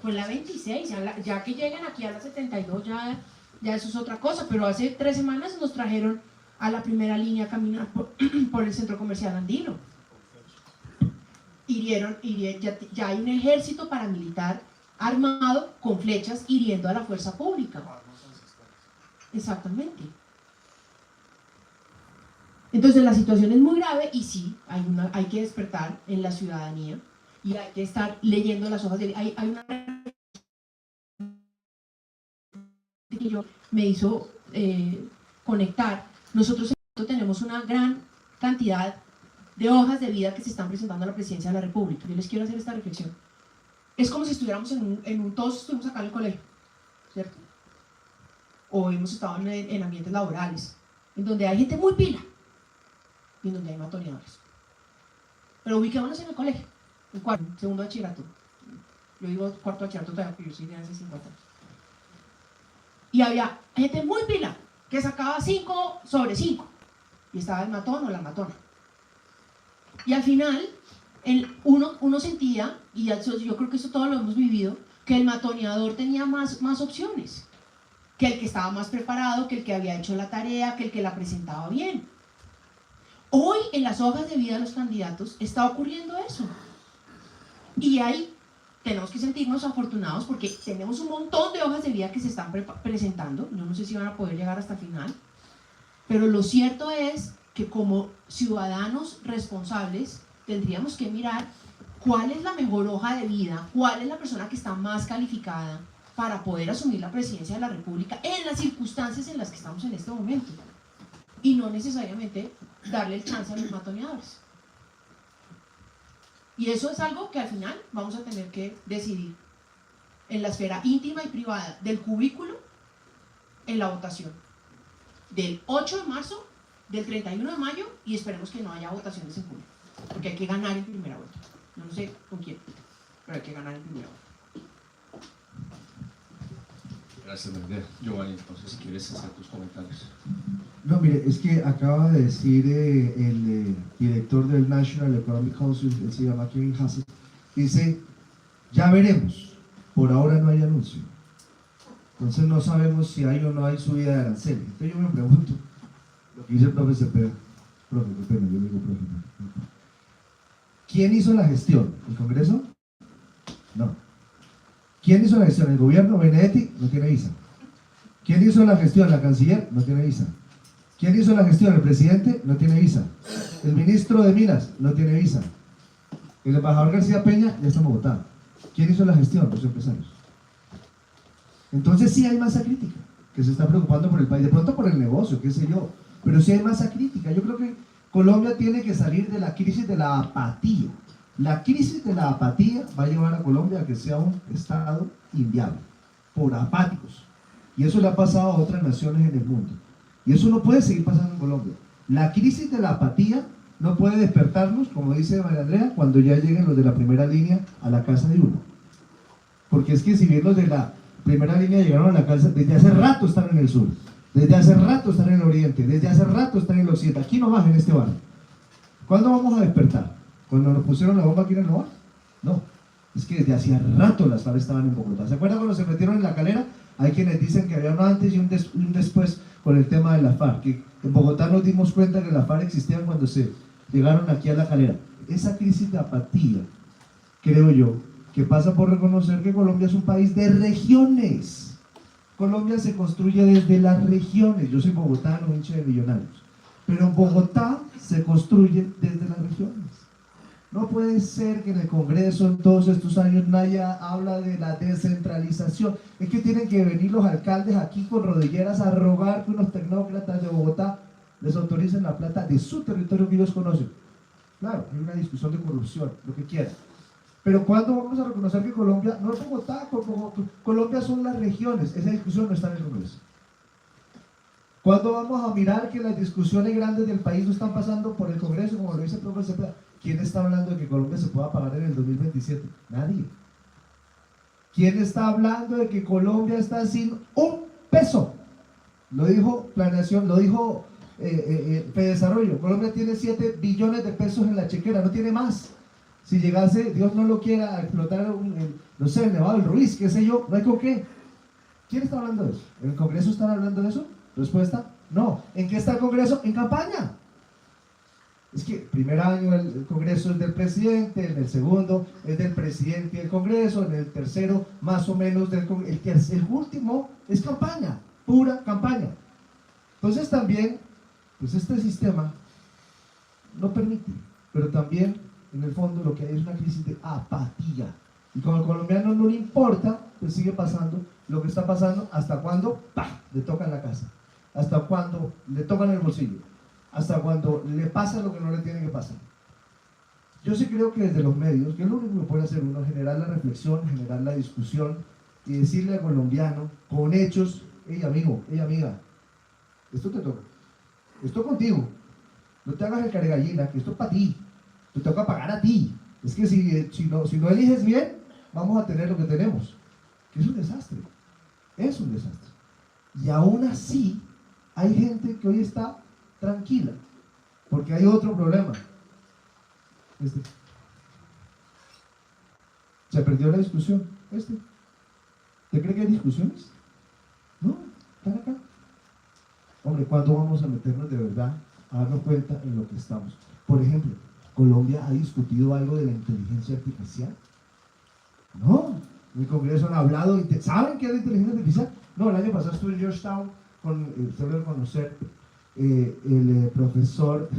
Speaker 2: Fue en la 26. Ya que lleguen aquí a la 72, ya eso es otra cosa. Pero hace 3 semanas nos trajeron a la primera línea a caminar por el centro comercial andino. Ya hay un ejército paramilitar armado con flechas hiriendo a la fuerza pública. Exactamente. Entonces la situación es muy grave y sí, hay que despertar en la ciudadanía y hay que estar leyendo las hojas de... Hay una que yo me hizo conectar. Nosotros tenemos una gran cantidad de hojas de vida que se están presentando a la presidencia de la República. Yo les quiero hacer esta reflexión. Es como si estuviéramos todos estuvimos acá en el colegio, ¿cierto? O hemos estado en ambientes laborales, en donde hay gente muy pila y en donde hay matoneadores. Pero ubiquémonos en el colegio, en segundo bachillerato. Yo digo cuarto bachillerato todavía, porque yo soy de hace 50 años. Y había gente muy pila que sacaba 5 sobre 5 y estaba el matón o la matona. Y al final uno sentía, y yo creo que eso todos lo hemos vivido, que el matoneador tenía más opciones, que el que estaba más preparado, que el que había hecho la tarea, que el que la presentaba bien. Hoy en las hojas de vida de los candidatos está ocurriendo eso. Y ahí tenemos que sentirnos afortunados porque tenemos un montón de hojas de vida que se están presentando. Yo no sé si van a poder llegar hasta el final, pero lo cierto es que como ciudadanos responsables tendríamos que mirar cuál es la mejor hoja de vida, cuál es la persona que está más calificada para poder asumir la presidencia de la República en las circunstancias en las que estamos en este momento, y no necesariamente darle el chance a los matoneadores. Y eso es algo que al final vamos a tener que decidir en la esfera íntima y privada del cubículo, en la votación del 8 de marzo, del 31 de mayo, y esperemos que no haya votaciones en junio, porque hay que ganar en primera vuelta. Yo no sé con quién, pero hay que ganar en primera vuelta.
Speaker 1: Gracias, María. Giovanni, entonces si quieres hacer tus comentarios.
Speaker 3: No, mire, es que acaba de decir el director del National Economic Council, él se llama Kevin Hassett, Dice, ya veremos, por ahora no hay anuncio. Entonces no sabemos si hay o no hay subida de aranceles. Entonces yo me pregunto, lo que dice el profe Cepeda, profe, qué pena, yo le digo profe. ¿Quién hizo la gestión? ¿El Congreso? No. ¿Quién hizo la gestión? ¿El gobierno? Benedetti no tiene visa. ¿Quién hizo la gestión? ¿La canciller? No tiene visa. ¿Quién hizo la gestión? ¿El presidente? No tiene visa. ¿El ministro de Minas? No tiene visa. El embajador García Peña ya está en Bogotá. ¿Quién hizo la gestión? Los empresarios. Entonces sí hay masa crítica que se está preocupando por el país, de pronto por el negocio, qué sé yo, pero sí hay masa crítica. Yo creo que Colombia tiene que salir de la crisis de la apatía. La crisis de la apatía va a llevar a Colombia a que sea un estado inviable, por apáticos. Y eso le ha pasado a otras naciones en el mundo. Y eso no puede seguir pasando en Colombia. La crisis de la apatía no puede despertarnos, como dice María Andrea, cuando ya lleguen los de la primera línea a la casa de uno. Porque es que si bien los de la primera línea llegaron a la casa, desde hace rato están en el sur, desde hace rato están en el oriente, desde hace rato están en el occidente, aquí nomás en este barrio. ¿Cuándo vamos a despertar? ¿Cuando nos pusieron la bomba aquí en el Nova? No, es que desde hacía rato las FARC estaban en Bogotá. ¿Se acuerdan cuando se metieron en La Calera? Hay quienes dicen que había un antes y un después con el tema de la FARC, que en Bogotá nos dimos cuenta que la FARC existían cuando se llegaron aquí a La Calera. Esa crisis de apatía, creo yo, que pasa por reconocer que Colombia es un país de regiones. Colombia se construye desde las regiones. Yo soy bogotano, hincha de Millonarios, pero Bogotá se construye desde las regiones. No puede ser que en el Congreso en todos estos años nadie habla de la descentralización. Es que tienen que venir los alcaldes aquí con rodilleras a rogar que unos tecnócratas de Bogotá les autoricen la plata de su territorio que ellos conocen. Claro, hay una discusión de corrupción, lo que quieran. Pero ¿cuándo vamos a reconocer que Colombia no es Bogotá? Colombia son las regiones. Esa discusión no está en el Congreso. ¿Cuándo vamos a mirar que las discusiones grandes del país no están pasando por el Congreso, como lo dice el profe Cepeda? ¿Quién está hablando de que Colombia se pueda pagar en el 2027? Nadie. ¿Quién está hablando de que Colombia está sin un peso? Lo dijo Planeación, lo dijo Fedesarrollo. Colombia tiene 7 billones de pesos en la chequera, no tiene más. Si llegase, Dios no lo quiera, a explotar, no sé, el Nevado del Ruiz, qué sé yo, no hay con qué. ¿Quién está hablando de eso? ¿En el Congreso están hablando de eso? Respuesta, no. ¿En qué está el Congreso? En campaña. Es que el primer año el Congreso es del presidente, en el segundo es del presidente del Congreso, en el tercero más o menos del Congreso, el último es campaña, pura campaña. Entonces también, pues este sistema no permite, pero también en el fondo lo que hay es una crisis de apatía. Y como al colombiano no le importa, pues sigue pasando lo que está pasando hasta cuando le tocan la casa, hasta cuando le tocan el bolsillo, hasta cuando le pasa lo que no le tiene que pasar. Yo sí creo que desde los medios, que es lo único que puede hacer uno, generar la reflexión, generar la discusión y decirle al colombiano con hechos, hey amigo, hey amiga, esto te toca, esto contigo, no te hagas el caregallina, que esto es para ti, te toca pagar a ti. Es que si no eliges bien, vamos a tener lo que tenemos, que es un desastre, es un desastre. Y aún así, hay gente que hoy está tranquila, porque hay otro problema. Se perdió la discusión. ¿Te cree que hay discusiones? No, están acá. Hombre, ¿cuándo vamos a meternos de verdad a darnos cuenta en lo que estamos? Por ejemplo, ¿Colombia ha discutido algo de la inteligencia artificial? No, en el Congreso han hablado, ¿saben qué es la inteligencia artificial? No, el año pasado estuve en Georgetown, usted lo debe conocer, el profesor,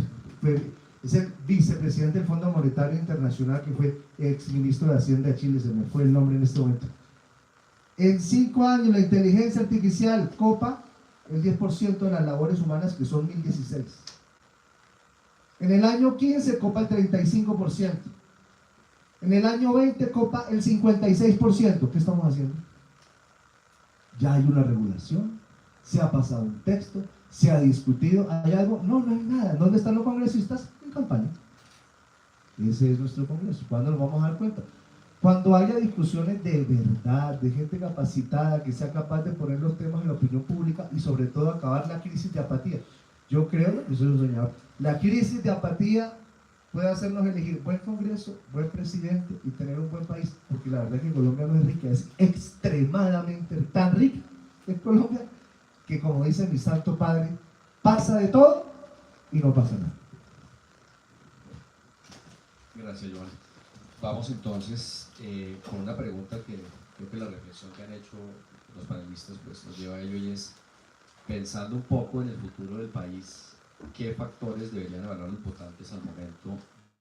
Speaker 3: es el vicepresidente del Fondo Monetario Internacional, que fue ex ministro de Hacienda de Chile, se me fue el nombre en este momento. En 5 años la inteligencia artificial copa el 10% de las labores humanas, que son 1016. En el año 15 copa el 35%. En el año 20 copa el 56%. ¿Qué estamos haciendo? Ya hay una regulación, se ha pasado un texto, se ha discutido, ¿hay algo? No, no hay nada. ¿Dónde están los congresistas? En campaña. Ese es nuestro Congreso. ¿Cuándo nos vamos a dar cuenta? Cuando haya discusiones de verdad, de gente capacitada, que sea capaz de poner los temas en la opinión pública y sobre todo acabar la crisis de apatía. Yo creo, yo soy un soñador, la crisis de apatía puede hacernos elegir buen Congreso, buen presidente y tener un buen país, porque la verdad es que Colombia no es rica, es extremadamente tan rica en Colombia que, como dice mi santo padre, pasa de todo y no pasa nada.
Speaker 1: Gracias, Joan. Vamos entonces con una pregunta que creo que la reflexión que han hecho los panelistas pues nos lleva a ello, y es, pensando un poco en el futuro del país, ¿qué factores deberían evaluar los votantes al momento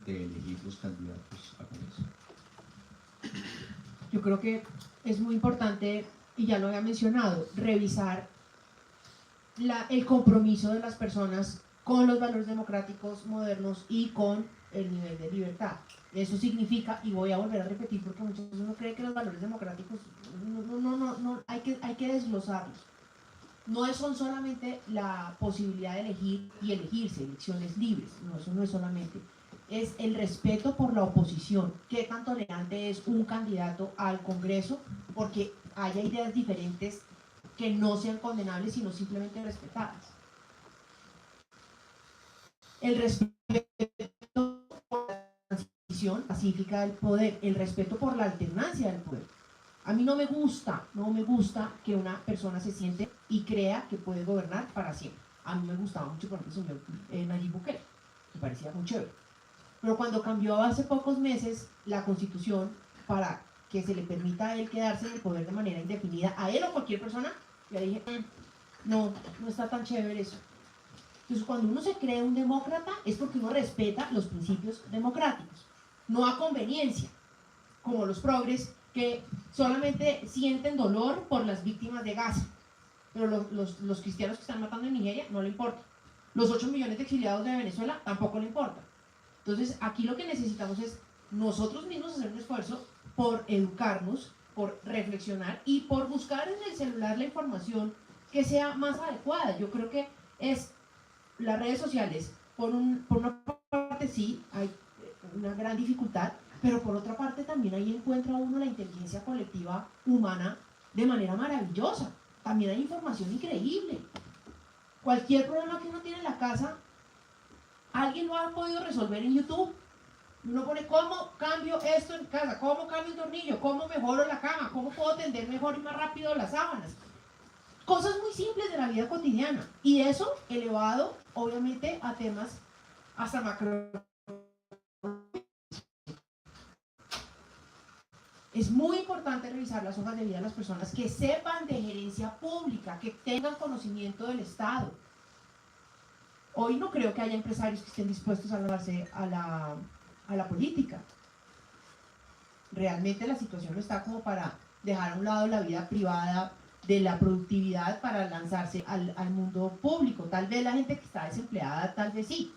Speaker 1: de elegir los candidatos a Congreso?
Speaker 2: Yo creo que es muy importante, y ya lo había mencionado, revisar el compromiso de las personas con los valores democráticos modernos y con el nivel de libertad. Eso significa, y voy a volver a repetir porque muchas veces uno cree que los valores democráticos, no, hay que desglosarlos. No son solamente la posibilidad de elegir y elegirse, elecciones libres, no, eso no es solamente. Es el respeto por la oposición, qué tan tolerante es un candidato al Congreso, porque haya ideas diferentes que no sean condenables, sino simplemente respetadas. El respeto por la transición pacífica del poder, el respeto por la alternancia del poder. A mí no me gusta que una persona se siente y crea que puede gobernar para siempre. A mí me gustaba mucho, por ejemplo, el señor Nayib Bukele, me parecía muy chévere. Pero cuando cambió hace pocos meses la Constitución para que se le permita a él quedarse en el poder de manera indefinida, a él o cualquier persona, ya dije, no está tan chévere eso. Entonces, cuando uno se cree un demócrata, es porque uno respeta los principios democráticos, no a conveniencia, como los progres que solamente sienten dolor por las víctimas de Gaza, pero los cristianos que están matando en Nigeria no le importa. Los 8 millones de exiliados de Venezuela tampoco le importa. Entonces, aquí lo que necesitamos es nosotros mismos hacer un esfuerzo por educarnos, por reflexionar y por buscar en el celular la información que sea más adecuada. Yo creo que es las redes sociales, por una parte sí, hay una gran dificultad, pero por otra parte también ahí encuentra uno la inteligencia colectiva humana de manera maravillosa. También hay información increíble. Cualquier problema que uno tiene en la casa, alguien lo ha podido resolver en YouTube. Uno pone cómo cambio esto en casa, cómo cambio un tornillo, cómo mejoro la cama, cómo puedo tender mejor y más rápido las sábanas. Cosas muy simples de la vida cotidiana. Y eso elevado, obviamente, a temas hasta macro. Es muy importante revisar las hojas de vida de las personas que sepan de gerencia pública, que tengan conocimiento del Estado. Hoy no creo que haya empresarios que estén dispuestos a lanzarse a la política. Realmente la situación no está como para dejar a un lado la vida privada de la productividad para lanzarse al mundo público. Tal vez la gente que está desempleada, tal vez sí.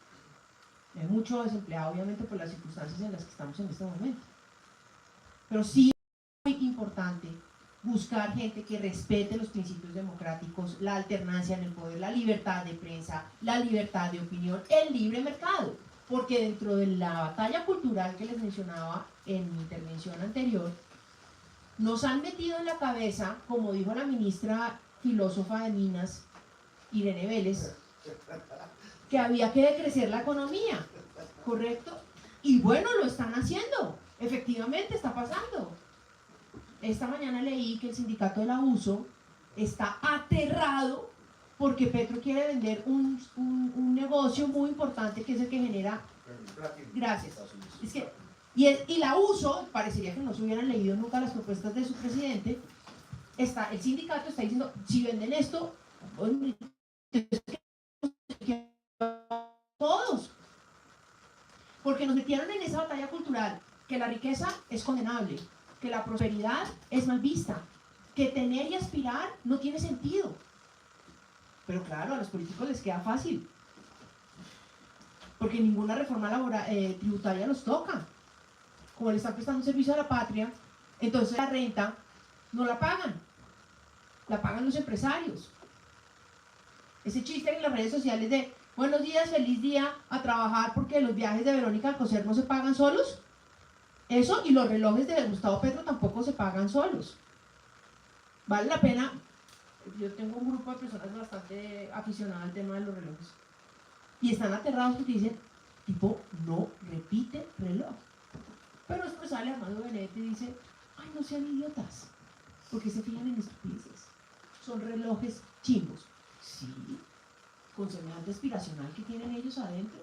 Speaker 2: Hay mucho desempleado, obviamente, por las circunstancias en las que estamos en este momento. Pero sí es muy importante buscar gente que respete los principios democráticos, la alternancia en el poder, la libertad de prensa, la libertad de opinión, el libre mercado. Porque dentro de la batalla cultural que les mencionaba en mi intervención anterior, nos han metido en la cabeza, como dijo la ministra filósofa de Minas, Irene Vélez, que había que decrecer la economía, ¿correcto? Y bueno, lo están haciendo, efectivamente está pasando. Esta mañana leí que el sindicato del abuso está aterrado porque Petro quiere vender un negocio muy importante que es el que genera... Gracias. Es que, y la uso, parecería que no se hubieran leído nunca las propuestas de su presidente. El sindicato está diciendo, si venden esto, todos. Porque nos metieron en esa batalla cultural, que la riqueza es condenable, que la prosperidad es mal vista, que tener y aspirar no tiene sentido. Pero claro, a los políticos les queda fácil, porque ninguna reforma tributaria los toca. Como le están prestando un servicio a la patria, entonces la renta no la pagan los empresarios. Ese chiste en las redes sociales de buenos días, feliz día, a trabajar porque los viajes de Verónica Alcocer no se pagan solos. Eso, y los relojes de Gustavo Petro tampoco se pagan solos. Vale la pena. Yo tengo un grupo de personas bastante aficionadas al tema de los relojes y están aterrados porque dicen, Tipo, no repite reloj. Pero después sale Armando Benedetti y dice, ay, no sean idiotas, porque se fijan en estupideces. Son relojes chimbos. Sí, con semejante aspiracional que tienen ellos adentro.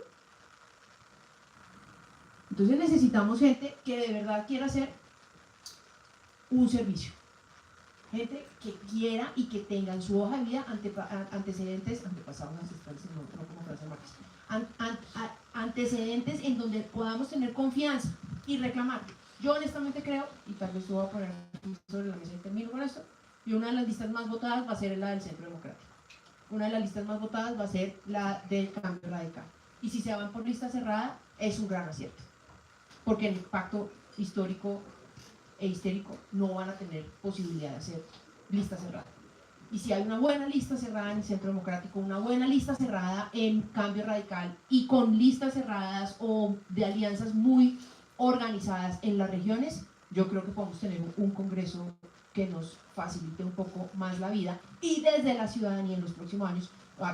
Speaker 2: Entonces necesitamos gente que de verdad quiera hacer un servicio. Gente que quiera y que tenga en su hoja de vida antepasados ancestrales, no como Francia Márquez, antecedentes en donde podamos tener confianza y reclamar. Yo honestamente creo, y tal vez tú vas a poner sobre la mesa y termino con esto, y una de las listas más votadas va a ser la del Centro Democrático. Una de las listas más votadas va a ser la del Cambio Radical. Y si se van por lista cerrada, es un gran acierto. Porque el pacto histórico e histérico no van a tener posibilidad de hacer lista cerrada. Y si hay una buena lista cerrada en el Centro Democrático, una buena lista cerrada en Cambio Radical y con listas cerradas o de alianzas muy organizadas en las regiones, yo creo que podemos tener un congreso que nos facilite un poco más la vida, y desde la ciudadanía en los próximos años,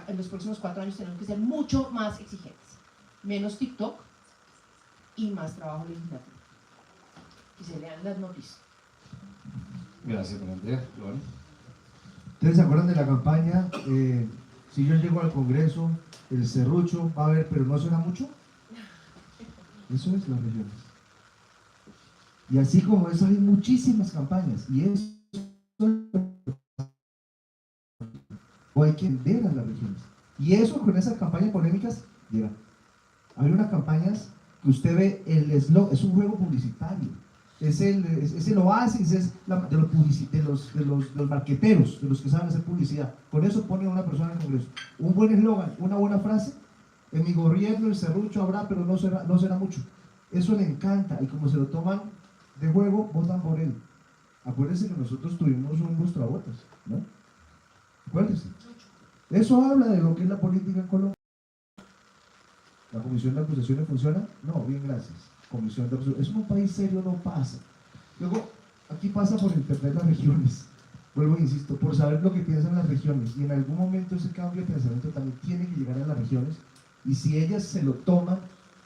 Speaker 2: en los próximos 4 años tenemos que ser mucho más exigentes, menos TikTok y más trabajo legislativo. Que se lean las noticias.
Speaker 1: Gracias, María Andrea. Gloria.
Speaker 3: ¿Ustedes se acuerdan de la campaña? Si yo llego al Congreso, el serrucho va a haber, pero no suena mucho. Eso es las regiones. Y así como eso hay muchísimas campañas. Y eso o hay que vender a las regiones. Y eso con esas campañas polémicas llega. Hay unas campañas que usted ve, el eslogan, es un juego publicitario. Es el oasis de los marqueteros, de los que saben hacer publicidad. Con eso pone a una persona en el Congreso. Un buen eslogan, una buena frase. En mi gobierno el serrucho habrá, pero no será mucho. Eso le encanta, y como se lo toman de juego, votan por él. Acuérdense que nosotros tuvimos un lustrabotas, ¿no? Acuérdense. Eso habla de lo que es la política en Colombia. ¿La comisión de acusaciones funciona? No, bien, gracias. Comisión de acusaciones. Eso en un país serio no pasa. Luego, aquí pasa por entender las regiones. Vuelvo e insisto, por saber lo que piensan las regiones. Y en algún momento ese cambio de pensamiento también tiene que llegar a las regiones. Y si ellas se lo toman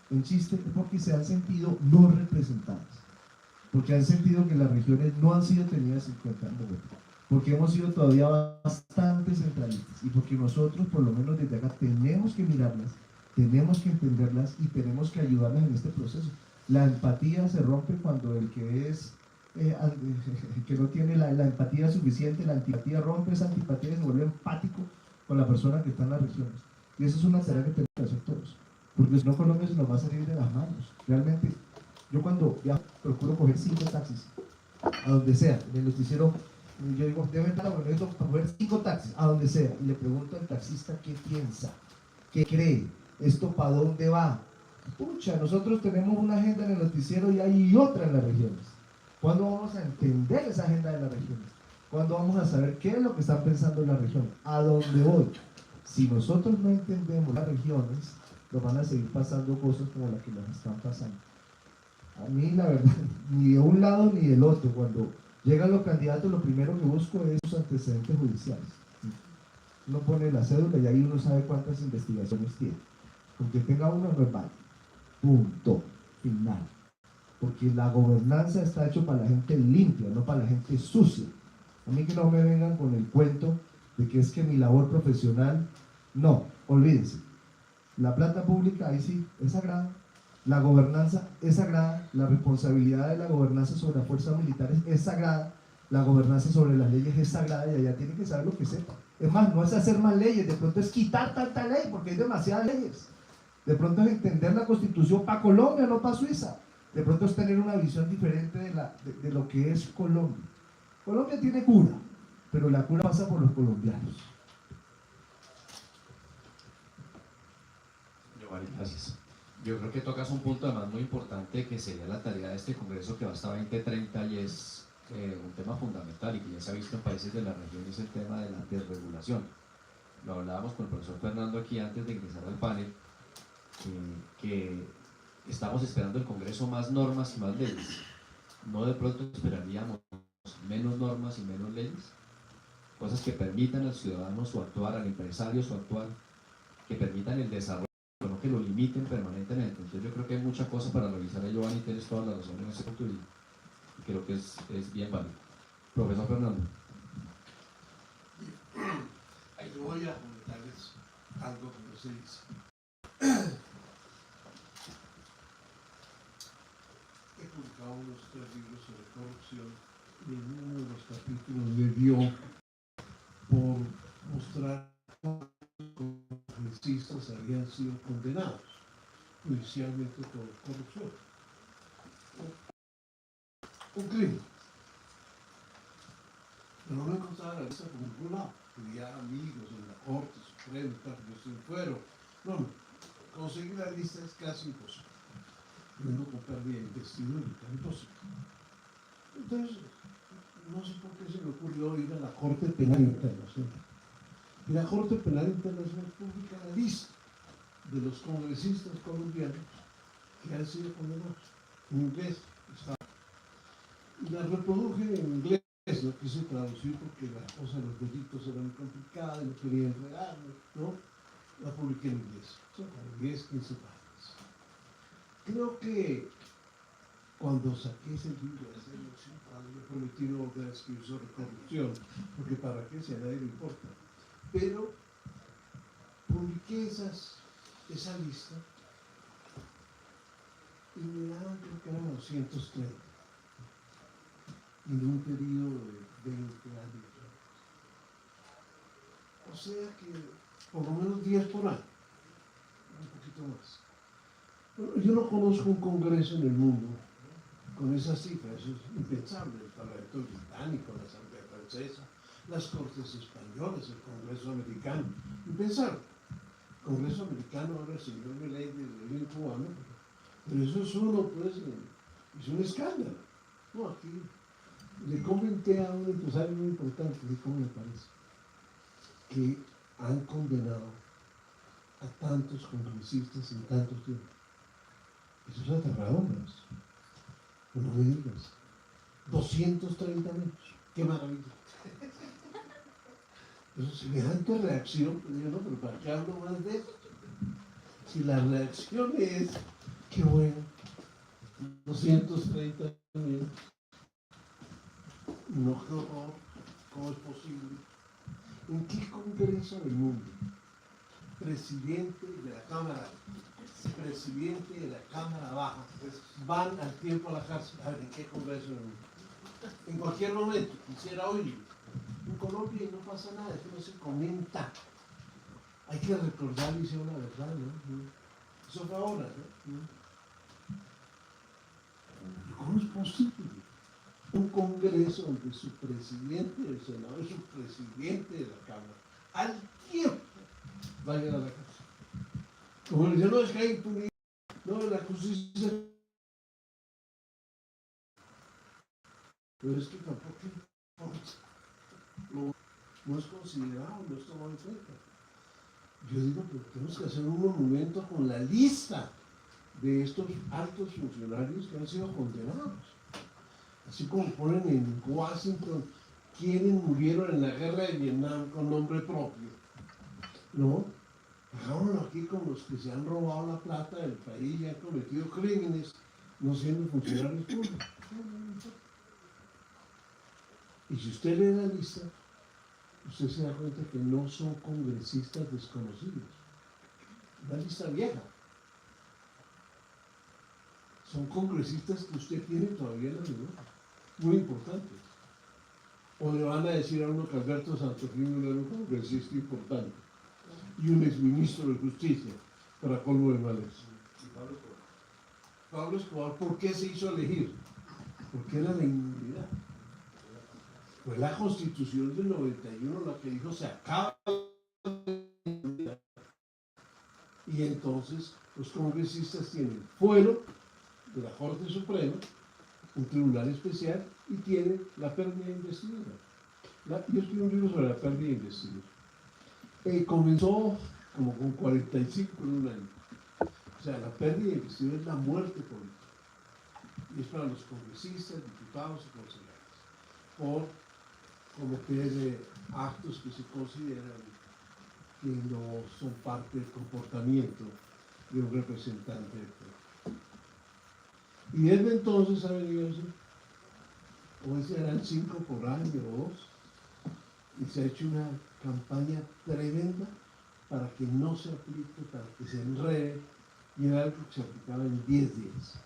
Speaker 3: en chiste, es porque se han sentido no representadas. Porque han sentido que las regiones no han sido tenidas en cuenta en Bogotá. Porque hemos sido todavía bastante centralistas. Y porque nosotros, por lo menos desde acá, tenemos que mirarlas, tenemos que entenderlas y tenemos que ayudarlas en este proceso. La empatía se rompe cuando el que es que no tiene la empatía suficiente, la antipatía rompe esa antipatía y se vuelve empático con la persona que está en las regiones. Y esa es una tarea que tenemos que hacer todos, porque si no, Colombia se nos va a salir de las manos. Realmente, yo cuando viajo procuro coger 5 taxis, a donde sea. En el noticiero, yo digo, debe estar la para coger 5 taxis, a donde sea, y le pregunto al taxista qué piensa, qué cree, esto para dónde va. Pucha, nosotros tenemos una agenda en el noticiero y hay otra en las regiones. ¿Cuándo vamos a entender esa agenda de las regiones? ¿Cuándo vamos a saber qué es lo que están pensando en las regiones? ¿A dónde voy? Si nosotros no entendemos las regiones, nos van a seguir pasando cosas como las que nos están pasando. A mí, la verdad, ni de un lado ni del otro. Cuando llegan los candidatos, lo primero que busco es sus antecedentes judiciales. Uno pone la cédula y ahí uno sabe cuántas investigaciones tiene. Con que tenga uno no es válido. Punto. Final. Porque la gobernanza está hecho para la gente limpia, no para la gente sucia. A mí que no me vengan con el cuento de que es que mi labor profesional, no, olvídense. La plata pública, ahí sí, es sagrada. La gobernanza es sagrada. La responsabilidad de la gobernanza sobre las fuerzas militares es sagrada. La gobernanza sobre las leyes es sagrada y allá tiene que saber lo que sepa. Es más, no es hacer más leyes, de pronto es quitar tanta ley, porque hay demasiadas leyes. De pronto es entender la Constitución para Colombia, no para Suiza. De pronto es tener una visión diferente de lo que es Colombia. Colombia tiene cura, pero la cura pasa por los colombianos.
Speaker 1: Giovanni, gracias. Yo creo que tocas un punto además muy importante que sería la tarea de este congreso que va hasta 2030 y es un tema fundamental y que ya se ha visto en países de la región, es el tema de la desregulación. Lo hablábamos con el profesor Fernando aquí antes de ingresar al panel, que estamos esperando el Congreso más normas y más leyes. No de pronto esperaríamos menos normas y menos leyes, cosas que permitan al ciudadano su actuar, al empresario su actuar, que permitan el desarrollo no que lo limiten permanentemente. Entonces yo creo que hay mucha cosa para revisar ahí, Giovanni, tienes toda la razón en ese punto y creo que es bien válido. Profesor Fernando.
Speaker 4: Ahí yo voy a comentarles algo que no se dice. He publicado unos 3 libros sobre corrupción y en uno de los capítulos me dio por mostrar que los congresistas habían sido condenados judicialmente por corrupción. Un crimen. Pero no encontraba la lista por ningún lado. Tenía amigos en la Corte Suprema, yo estoy fuera. No, conseguir la lista es casi imposible. Vengo con pérdida de investidura, es imposible. Entonces, no sé por qué se me ocurrió ir a la Corte Penal Internacional. Y la Corte Penal Internacional publica la lista de los congresistas colombianos que han sido condenados. En inglés está. Y la reproduje en inglés, no quise traducir porque la cosa de los delitos era muy complicada y no quería enredarme, ¿no? La publiqué en inglés. Son como 10, 15 páginas. Creo que cuando saqué ese libro hace unos 5 años, yo prometí no volver a escribir sobre corrupción, porque para qué, si a nadie le importa. Pero publiqué esa lista y me daban, creo que eran 230, en un periodo de 20 años. O sea que por lo menos 10 por año, un poquito más. Bueno, yo no conozco un congreso en el mundo con esas cifras, eso es impensable. El Parlamento británico, la Asamblea francesa, las Cortes españolas, el Congreso americano, impensable. El Congreso americano ahora el señor Milei de origen cubano, pero eso es uno, pues, es un escándalo. No, aquí le comenté a un empresario muy importante, de cómo me parece, que han condenado a tantos congresistas en tantos tiempos. Eso es aterrador, no me digas. 230 menos. ¡Qué maravilla! Pero semejante reacción, pues digo, no, pero ¿para qué hablo más de eso? Si la reacción es, qué bueno, 230 menos. No, qué horror, ¿cómo es posible? ¿En qué congreso del mundo? Presidente de la Cámara, presidente de la Cámara Baja, pues van al tiempo a la cárcel. A ver, ¿en qué congreso del mundo? En cualquier momento, quisiera oírlo. En Colombia no pasa nada, esto no se comenta. Hay que recordar y decir una verdad, ¿no? Eso fue ahora, ¿no? ¿Cómo es posible? Un congreso donde su presidente del Senado y su presidente de la Cámara al tiempo vayan a la cárcel. Como le dicen, no, es que hay impunidad, no, la justicia. Pero es que tampoco no es considerado, no es tomado en cuenta. Yo digo que tenemos que hacer un monumento con la lista de estos altos funcionarios que han sido condenados. Así como ponen en Washington quienes murieron en la guerra de Vietnam con nombre propio. ¿No? Hagámoslo aquí con los que se han robado la plata del país y han cometido crímenes no siendo funcionarios públicos. Y si usted lee la lista, usted se da cuenta que no son congresistas desconocidos. Una lista vieja. Son congresistas que usted tiene todavía en la memoria. Muy importantes. O le van a decir a uno que Alberto Santofimio era un congresista importante y un exministro de Justicia, para colmo de males. Pablo Escobar, ¿por qué se hizo elegir? Porque era la inmunidad. Fue la Constitución del 91 la que dijo se acaba la inmunidad. Y entonces los congresistas tienen fuero de la Corte Suprema, un tribunal especial, y tienen la pérdida de investidura. Yo escribí un libro sobre la pérdida de investidura. Comenzó como con 45 en un año. O sea, la pérdida de investidura es la muerte política. Y es para los congresistas, diputados y concejales. Por cometer actos que se consideran que no son parte del comportamiento de un representante del pueblo. Y desde entonces ha venido así. Hoy serán 5 por año o 2. Y se ha hecho una campaña tremenda para que no se aplique, para que se enrede, y era algo que se aplicaba en 10 días.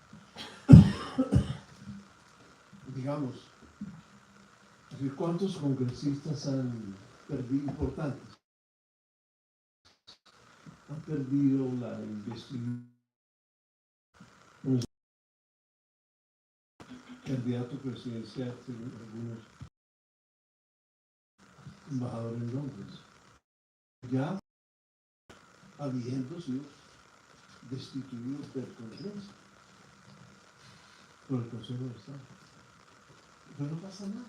Speaker 4: Digamos, ¿cuántos congresistas han perdido importantes? Han perdido la investidura. Un candidato presidencial, según algunos embajadores en Londres, ya habiendo sido destituidos del Congreso por el Consejo de Estado. Pero no pasa nada.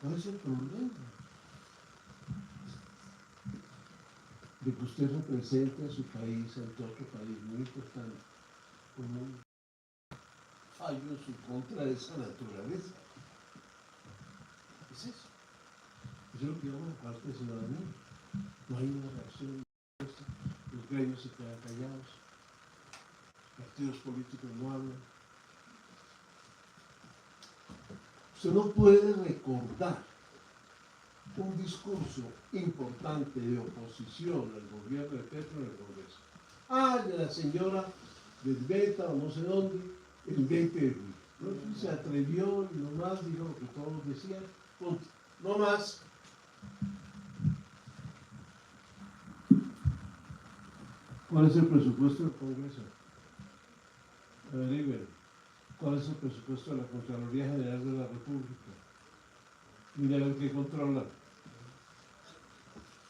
Speaker 4: ¿Cuál es el problema? De que usted represente a su país ante otro país muy importante, como hay en su contra de esa naturaleza. Es eso. Eso es lo que llama la parte de ciudadanía. No hay una reacción. Los gremios se quedan callados. Los partidos políticos no hablan. Usted no puede recordar un discurso importante de oposición al gobierno de Petro en el Congreso. De la señora Desbeta o no sé dónde, el 20 de julio. ¿No? Se atrevió y nomás dijo lo que todos decían. Punto. No más. ¿Cuál es el presupuesto del Congreso? Averigüen. ¿Cuál es el presupuesto de la Contraloría General de la República? Mira a ver qué controla.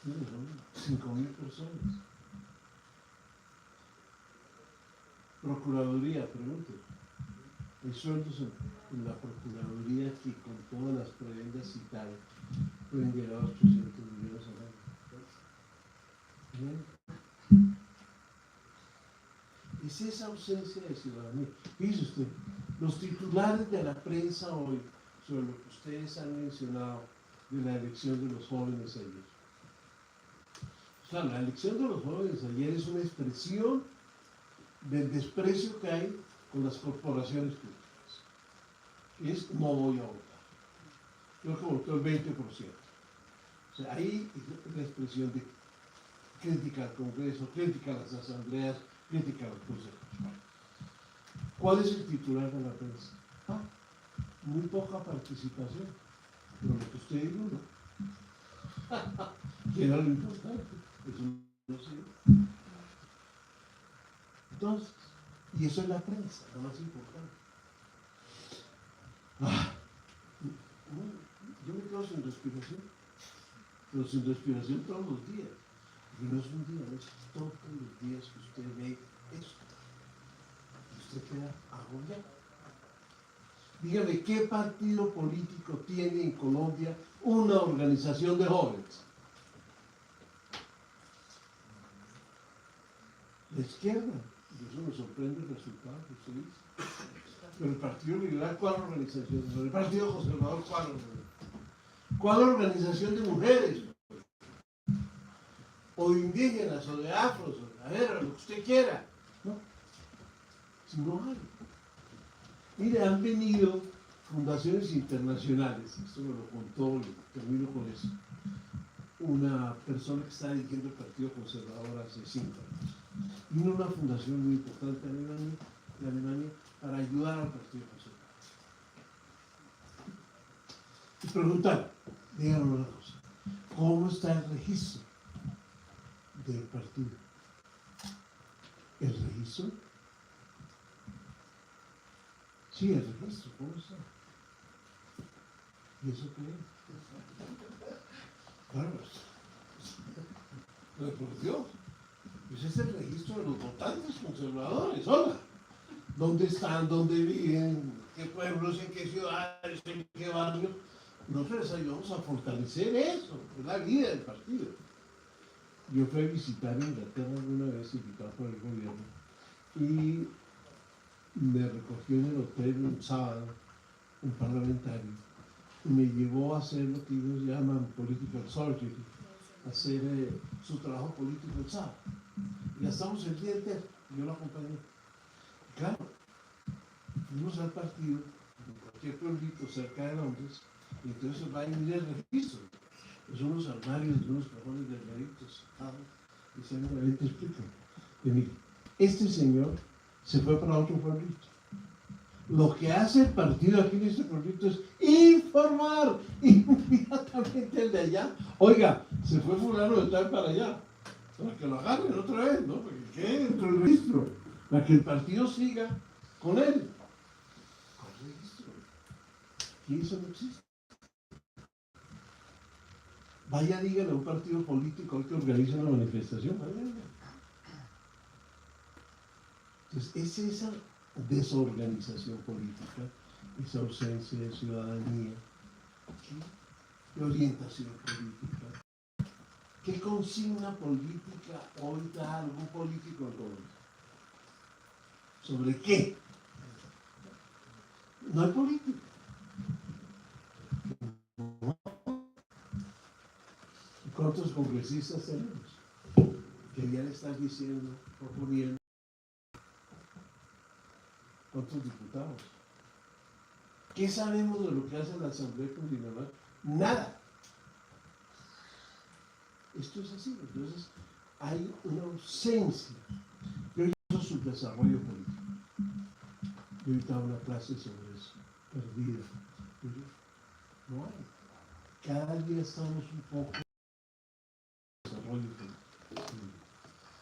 Speaker 4: Son 5.000 personas. Procuraduría, pregunte. Hay sueldos en la Procuraduría que con todas las prebendas y tal pueden llegar a 800 millones al año. Bien. Es esa ausencia de ciudadanía. Fíjese usted, los titulares de la prensa hoy sobre lo que ustedes han mencionado de la elección de los jóvenes ayer. Claro, la elección de los jóvenes ayer es una expresión del desprecio que hay con las corporaciones públicas. Es no voy a votar. Creo que votó el 20%. O sea, ahí es la expresión de crítica al Congreso, crítica a las asambleas, crítica a los consejos. ¿Cuál es el titular de la prensa? Muy poca participación. Pero lo que usted dijo, ¿no? Que era lo importante. Eso no sé. Entonces, y eso es la prensa, lo más importante. Yo me quedo sin respiración, pero sin respiración todos los días. Y no es un día, es todos los días que usted ve esto. Usted queda agobiado. Dígame, ¿qué partido político tiene en Colombia una organización de jóvenes? La izquierda. Y eso me sorprende el resultado que usted dice. Pero el Partido Liberal, ¿cuál organización? El Partido Conservador, ¿cuál organización? ¿Cuál organización de mujeres? O de indígenas, o de afros, o de caderas, lo que usted quiera. No. Si no hay. Mire, han venido fundaciones internacionales, esto me lo contó, y termino con eso, una persona que está dirigiendo el Partido Conservador hace 5 años. Vino una fundación muy importante de Alemania para ayudar al Partido Conservador. Y preguntar, díganos una cosa, ¿cómo está el registro del partido? ¿El registro? Sí, el registro, ¿cómo está? ¿Y eso qué es? Claro, pero por Dios, pues es el registro de los votantes conservadores, hola. ¿Dónde están? ¿Dónde viven? ¿Qué pueblos? ¿En qué ciudades? ¿En qué barrios? Nosotros les ayudamos a fortalecer eso, es la vida del partido. Yo fui a visitar Inglaterra alguna vez, invitado por el gobierno, y me recogió en el hotel un sábado, un parlamentario, y me llevó a hacer lo que ellos llaman political surgery, hacer su trabajo político el sábado. Y gastamos el día entero, Yo lo acompañé. Claro, fuimos al partido, en cualquier pueblito cerca de Londres, y entonces va a ir el registro. Son unos armarios de unos cajones delgaditos, y se me te explican. Y mire, este señor se fue para otro pueblito. Lo que hace el partido aquí en este pueblito es informar inmediatamente el de allá. Oiga, se fue fulano de tal para allá, para que lo agarren otra vez, ¿no? Porque quede dentro del registro, para que el partido siga con él. ¿Cuál registro? Y eso no existe. Vaya, dígale a un partido político que organiza una manifestación, vaya, dígale. Entonces, es esa desorganización política, esa ausencia de ciudadanía, ¿sí? De orientación política. ¿Qué consigna política hoy da algún político en Colombia? ¿Sobre qué? No hay política. ¿Cuántos congresistas tenemos? Que ya le están diciendo, proponiendo. ¿Cuántos diputados? ¿Qué sabemos de lo que hace la Asamblea Constitucional? Nada. Esto es así. Entonces, hay una ausencia. Yo hice su desarrollo político. Yo ahorita una clase sobre eso, perdida. Pero no hay. Cada día estamos un poco en desarrollo político,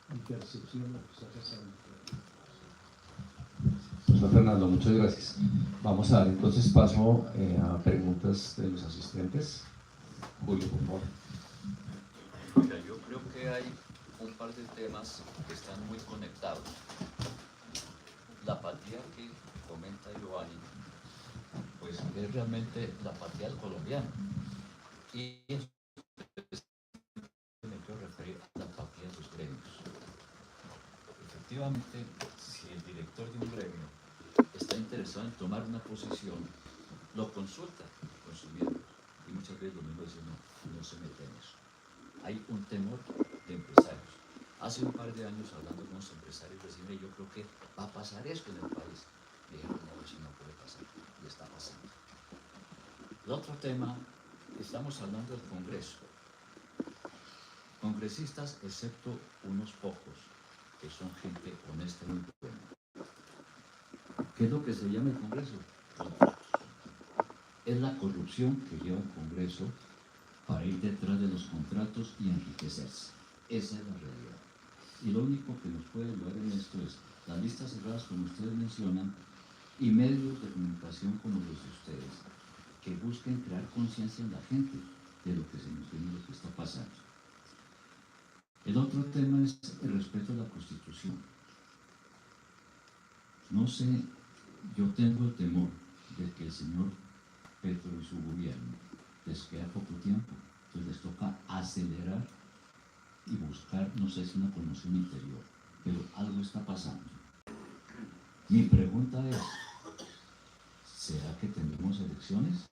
Speaker 4: en percepción de lo que está pasando.
Speaker 1: Profesor Fernando, muchas gracias. Vamos a dar entonces paso a preguntas de los asistentes. Julio, por favor.
Speaker 5: Mira, yo creo que hay un par de temas que están muy conectados. La apatía que comenta Giovanni, pues es realmente la apatía del colombiano. Y me quiero referir a la apatía de sus gremios. Efectivamente, si el director de un gremio está interesado en tomar una posición, lo consulta con sus miembros. Y muchas veces los miembros dicen, no se mete en eso. Hay un temor de empresarios. Hace un par de años, hablando con los empresarios, decían, yo creo que va a pasar esto en el país. Me dijeron, no, eso no puede pasar. Y está pasando. El otro tema, estamos hablando del Congreso. Congresistas, excepto unos pocos, que son gente honesta y muy buena. ¿Qué es lo que se llama el Congreso? Contratos. Es la corrupción que lleva el Congreso para ir detrás de los contratos y enriquecerse. Esa es la realidad. Y lo único que nos puede ayudar en esto es las listas cerradas, como ustedes mencionan, y medios de comunicación como los de ustedes, que busquen crear conciencia en la gente de lo que se nos viene, lo que está pasando. El otro tema es el respeto a la Constitución. No sé, yo tengo el temor de que el señor Petro y su gobierno les queda poco tiempo, entonces les toca acelerar y buscar, no sé si una promoción interior, pero algo está pasando. Mi pregunta es, ¿será que tendremos elecciones?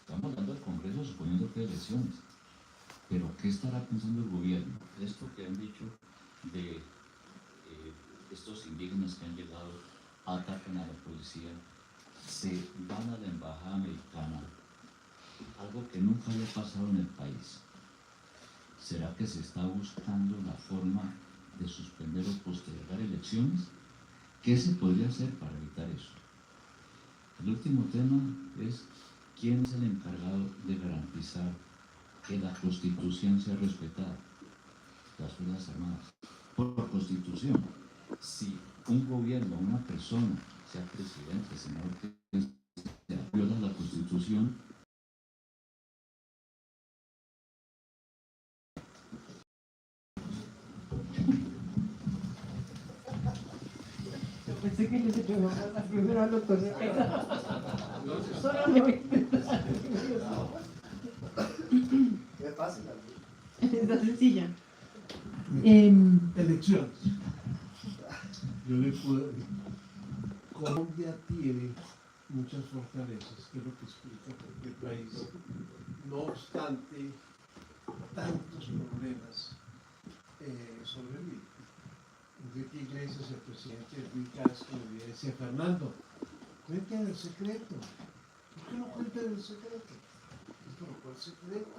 Speaker 5: Estamos hablando del Congreso suponiendo que hay elecciones, pero ¿qué estará pensando el gobierno? Esto que han dicho de estos indígenas que han llegado, atacan a la policía, se van a la embajada americana, algo que nunca había pasado en el país. ¿Será que se está buscando la forma de suspender o postergar elecciones? ¿Qué se podría hacer para evitar eso? El último tema es quién es el encargado de garantizar que la Constitución sea respetada. Las Fuerzas Armadas. Por Constitución, si un gobierno, una persona, sea presidente, senador, que viola la Constitución,
Speaker 2: Yo pensé que les echó a primero al doctor Cepeda. Solamente.
Speaker 3: Es fácil.
Speaker 2: Está sencilla.
Speaker 4: Elecciones. Yo le puedo. Colombia tiene muchas fortalezas, que es lo que explica por qué el país, no obstante tantos problemas, sobrevive. Enrique Iglesias, el presidente Luis Castro, le decía: Fernando, cuenten el secreto. ¿Por qué no cuentan el secreto? ¿Pero cuál secreto?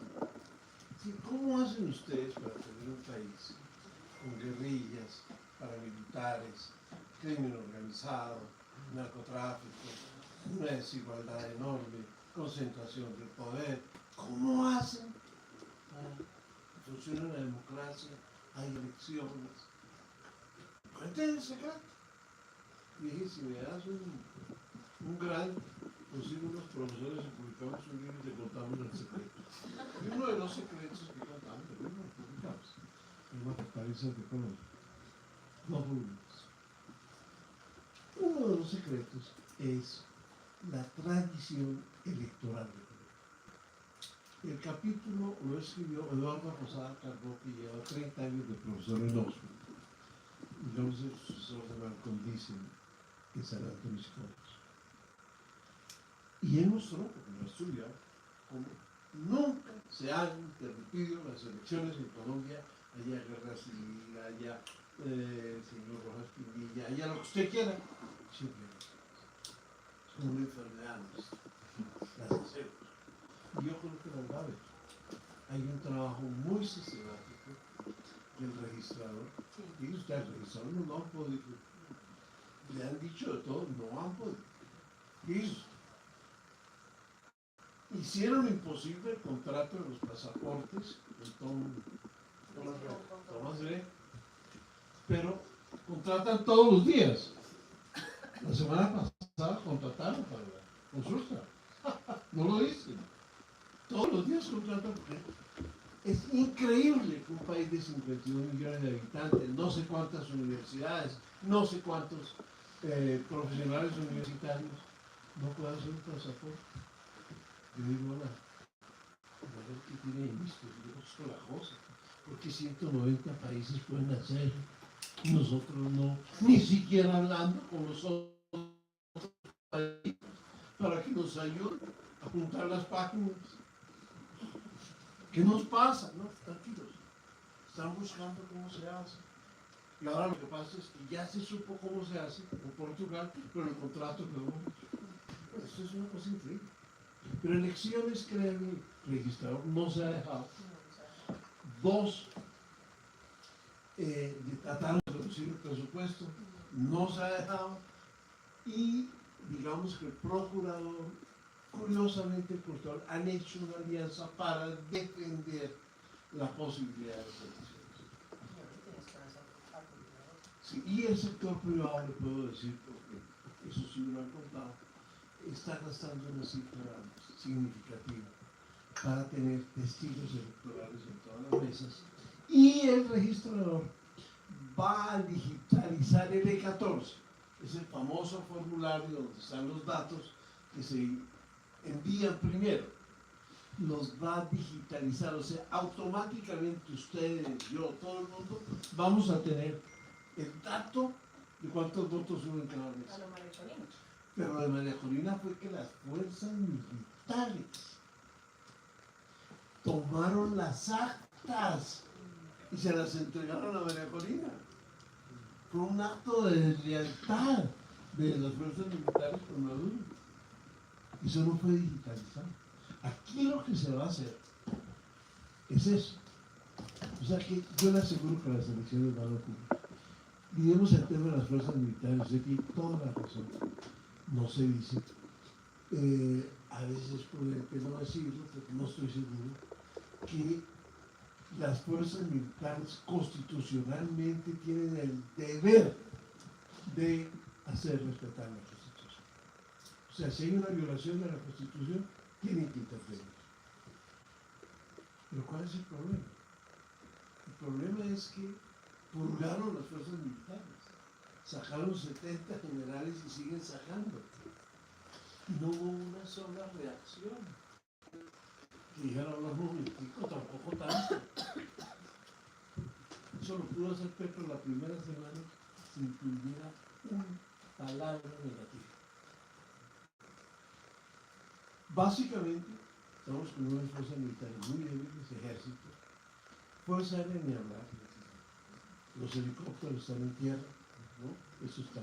Speaker 4: Sí, ¿cómo hacen ustedes para tener un país con guerrillas, paramilitares, crimen organizado, narcotráfico, una desigualdad enorme, concentración del poder? ¿Cómo hacen para que funcione la democracia? Hay elecciones. Cuenten el secreto. Y dije: si me das un gran, consigo unos profesores y publicamos un libro y te contamos el secreto. Y uno de los secretos que contamos, pero no lo publicamos, es la fortaleza de Colombia. No volúmenes. Uno de los secretos es la tradición electoral de Colombia. El capítulo lo escribió Eduardo Posada Carbó, que lleva 30 años de profesor en Oxford. Digamos, el sucesor de Malcolm Dicen en San Antonio College. Y él mostró, porque lo ha estudiado, cómo nunca se han interrumpido las elecciones en Colombia, haya guerra civil, haya señor Rojas Pinilla, haya lo que usted quiera, siempre es como una enfermedad, las hacemos. Y yo creo que las va a haber. Hay un trabajo muy sistemático del registrador, y usted, el registrador no han podido, le han dicho de todo, no han podido. ¿Qué hizo? Hicieron imposible el contrato de los pasaportes con Tomás B. Pero contratan todos los días. La semana pasada contrataron para la consulta. No lo dicen. Todos los días contratan. Es increíble que un país de 52 millones de habitantes, no sé cuántas universidades, no sé cuántos profesionales universitarios, no pueda hacer un pasaporte. Yo digo: hola, ¿qué tiene visto? Yo conozco la cosa. Porque 190 países pueden hacer y nosotros no, ni siquiera hablando con los otros países para que nos ayuden a juntar las páginas. ¿Qué nos pasa? No, tranquilos. Están buscando cómo se hace. Y ahora lo que pasa es que ya se supo cómo se hace en Portugal, pero el contrato quedó. Esto es una cosa increíble. Pero elecciones, créanme, el registrador no se ha dejado. Dos, trataron de reducir el presupuesto, no se ha dejado. Y digamos que el procurador, curiosamente el procurador, han hecho una alianza para defender la posibilidad de las elecciones. Sí, y el sector privado, le puedo decir, porque eso sí me lo han contado, está gastando una cifra significativa para tener testigos electorales en todas las mesas. Y el registrador va a digitalizar el E14. Es el famoso formulario donde están los datos que se envían primero. Los va a digitalizar, o sea, automáticamente ustedes, yo, todo el mundo, vamos a tener el dato de cuántos votos hubo en cada mesa. Pero lo de María Corina fue que las fuerzas militares tomaron las actas y se las entregaron a María Corina. Fue un acto de deslealtad de las fuerzas militares con Maduro. Eso no fue digitalizado. Aquí lo que se va a hacer es eso. O sea que yo le aseguro que las elecciones van a ocurrir. Miremos el tema de las fuerzas militares, usted tiene toda la razón. No se dice. A veces puede no decirlo, porque no estoy seguro, que las fuerzas militares constitucionalmente tienen el deber de hacer respetar la Constitución. O sea, si hay una violación de la Constitución, tienen que intervenir. Pero ¿cuál es el problema? El problema es que purgaron las fuerzas militares, sacaron 70 generales y siguen sacando. Y no hubo una sola reacción. Que dijeron: no, momentico, tampoco tanto. Eso lo pudo hacer Petro la primera semana sin que hubiera una palabra negativa. Básicamente, estamos con unas fuerzas militares muy débiles, ejército, fuerza aérea ni hablar. los helicópteros están en tierra, ¿no? Eso está.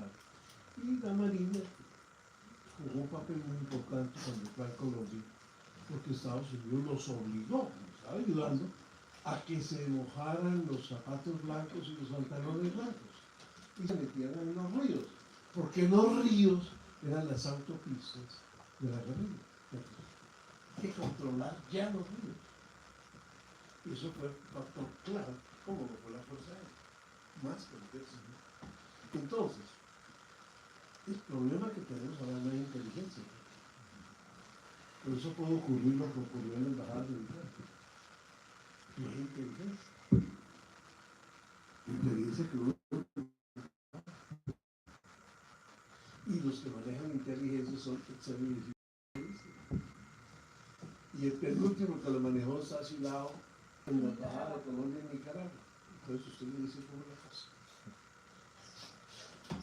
Speaker 4: Y la Marina jugó un papel muy importante cuando fue a Colombia, porque Estados Unidos los obligó, los estaba ayudando, a que se mojaran los zapatos blancos y los pantalones blancos y se metieran en los ríos, porque los ríos eran las autopistas de la guerrilla. Hay que controlar ya los ríos. Y eso fue un factor clave, como lo fue la Fuerza Aérea, más que el ejército. Entonces, el problema que tenemos ahora no es inteligencia. Por eso puede ocurrir lo que ocurrió en la embajada de Ucrania. No es inteligencia. Inteligencia que uno... Y los que manejan inteligencia son exámenes. Y el penúltimo que lo manejó está asilado en la embajada de Colombia en Nicaragua. Entonces usted le dice cómo la cosa.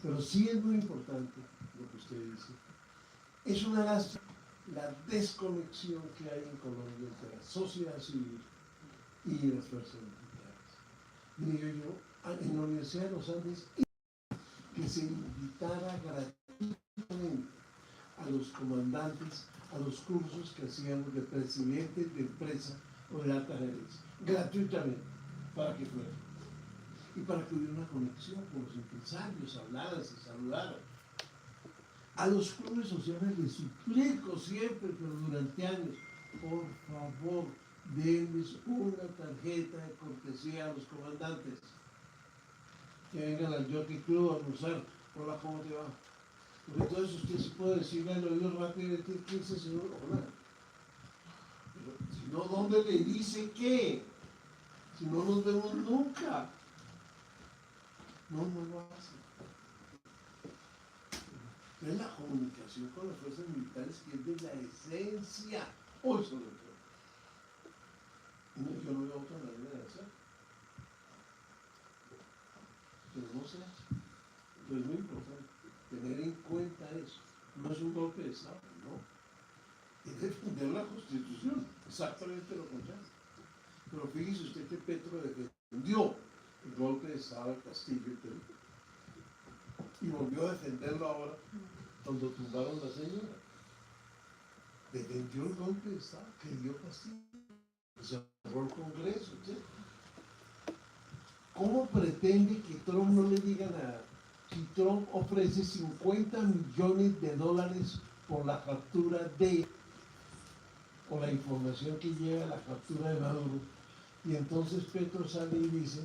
Speaker 4: Pero sí es muy importante lo que usted dice. Es una lástima la desconexión que hay en Colombia entre la sociedad civil y las fuerzas militares. Mire, yo en la Universidad de los Andes que se invitara gratuitamente a los comandantes a los cursos que hacíamos de presidente de empresa o de alta gerencia, gratuitamente, para que fueran. Y para que hubiera una conexión con los empresarios, hablaran, se saludaran. A los clubes sociales les suplico siempre, pero durante años, por favor, denles una tarjeta de cortesía a los comandantes. Que vengan al Jockey Club a almorzar. Hola, ¿cómo te va? Porque entonces usted se puede decirle al oído rápidamente que ese señor, hola. Pero si no, ¿dónde le dice qué? Si no nos vemos nunca. No lo hace. Es la comunicación con las fuerzas militares que es de la esencia. Hoy sobre todo. Yo no veo otra manera de hacer. Pero no se hace. Pero es muy importante tener en cuenta eso. No es un golpe de Estado, no. Es defender la Constitución. Exactamente lo contrario. Pero fíjese usted que Petro defendió el golpe de Estado de Castillo y Perú. Y volvió a defenderlo ahora cuando tumbaron la señora. Defendió el golpe de Estado que dio Castillo. Cerró el Congreso, ¿sí? ¿Cómo pretende que Trump no le diga nada? Si Trump ofrece $50 millones por la captura de, o la información que lleva la captura de Maduro, y entonces Petro sale y dice,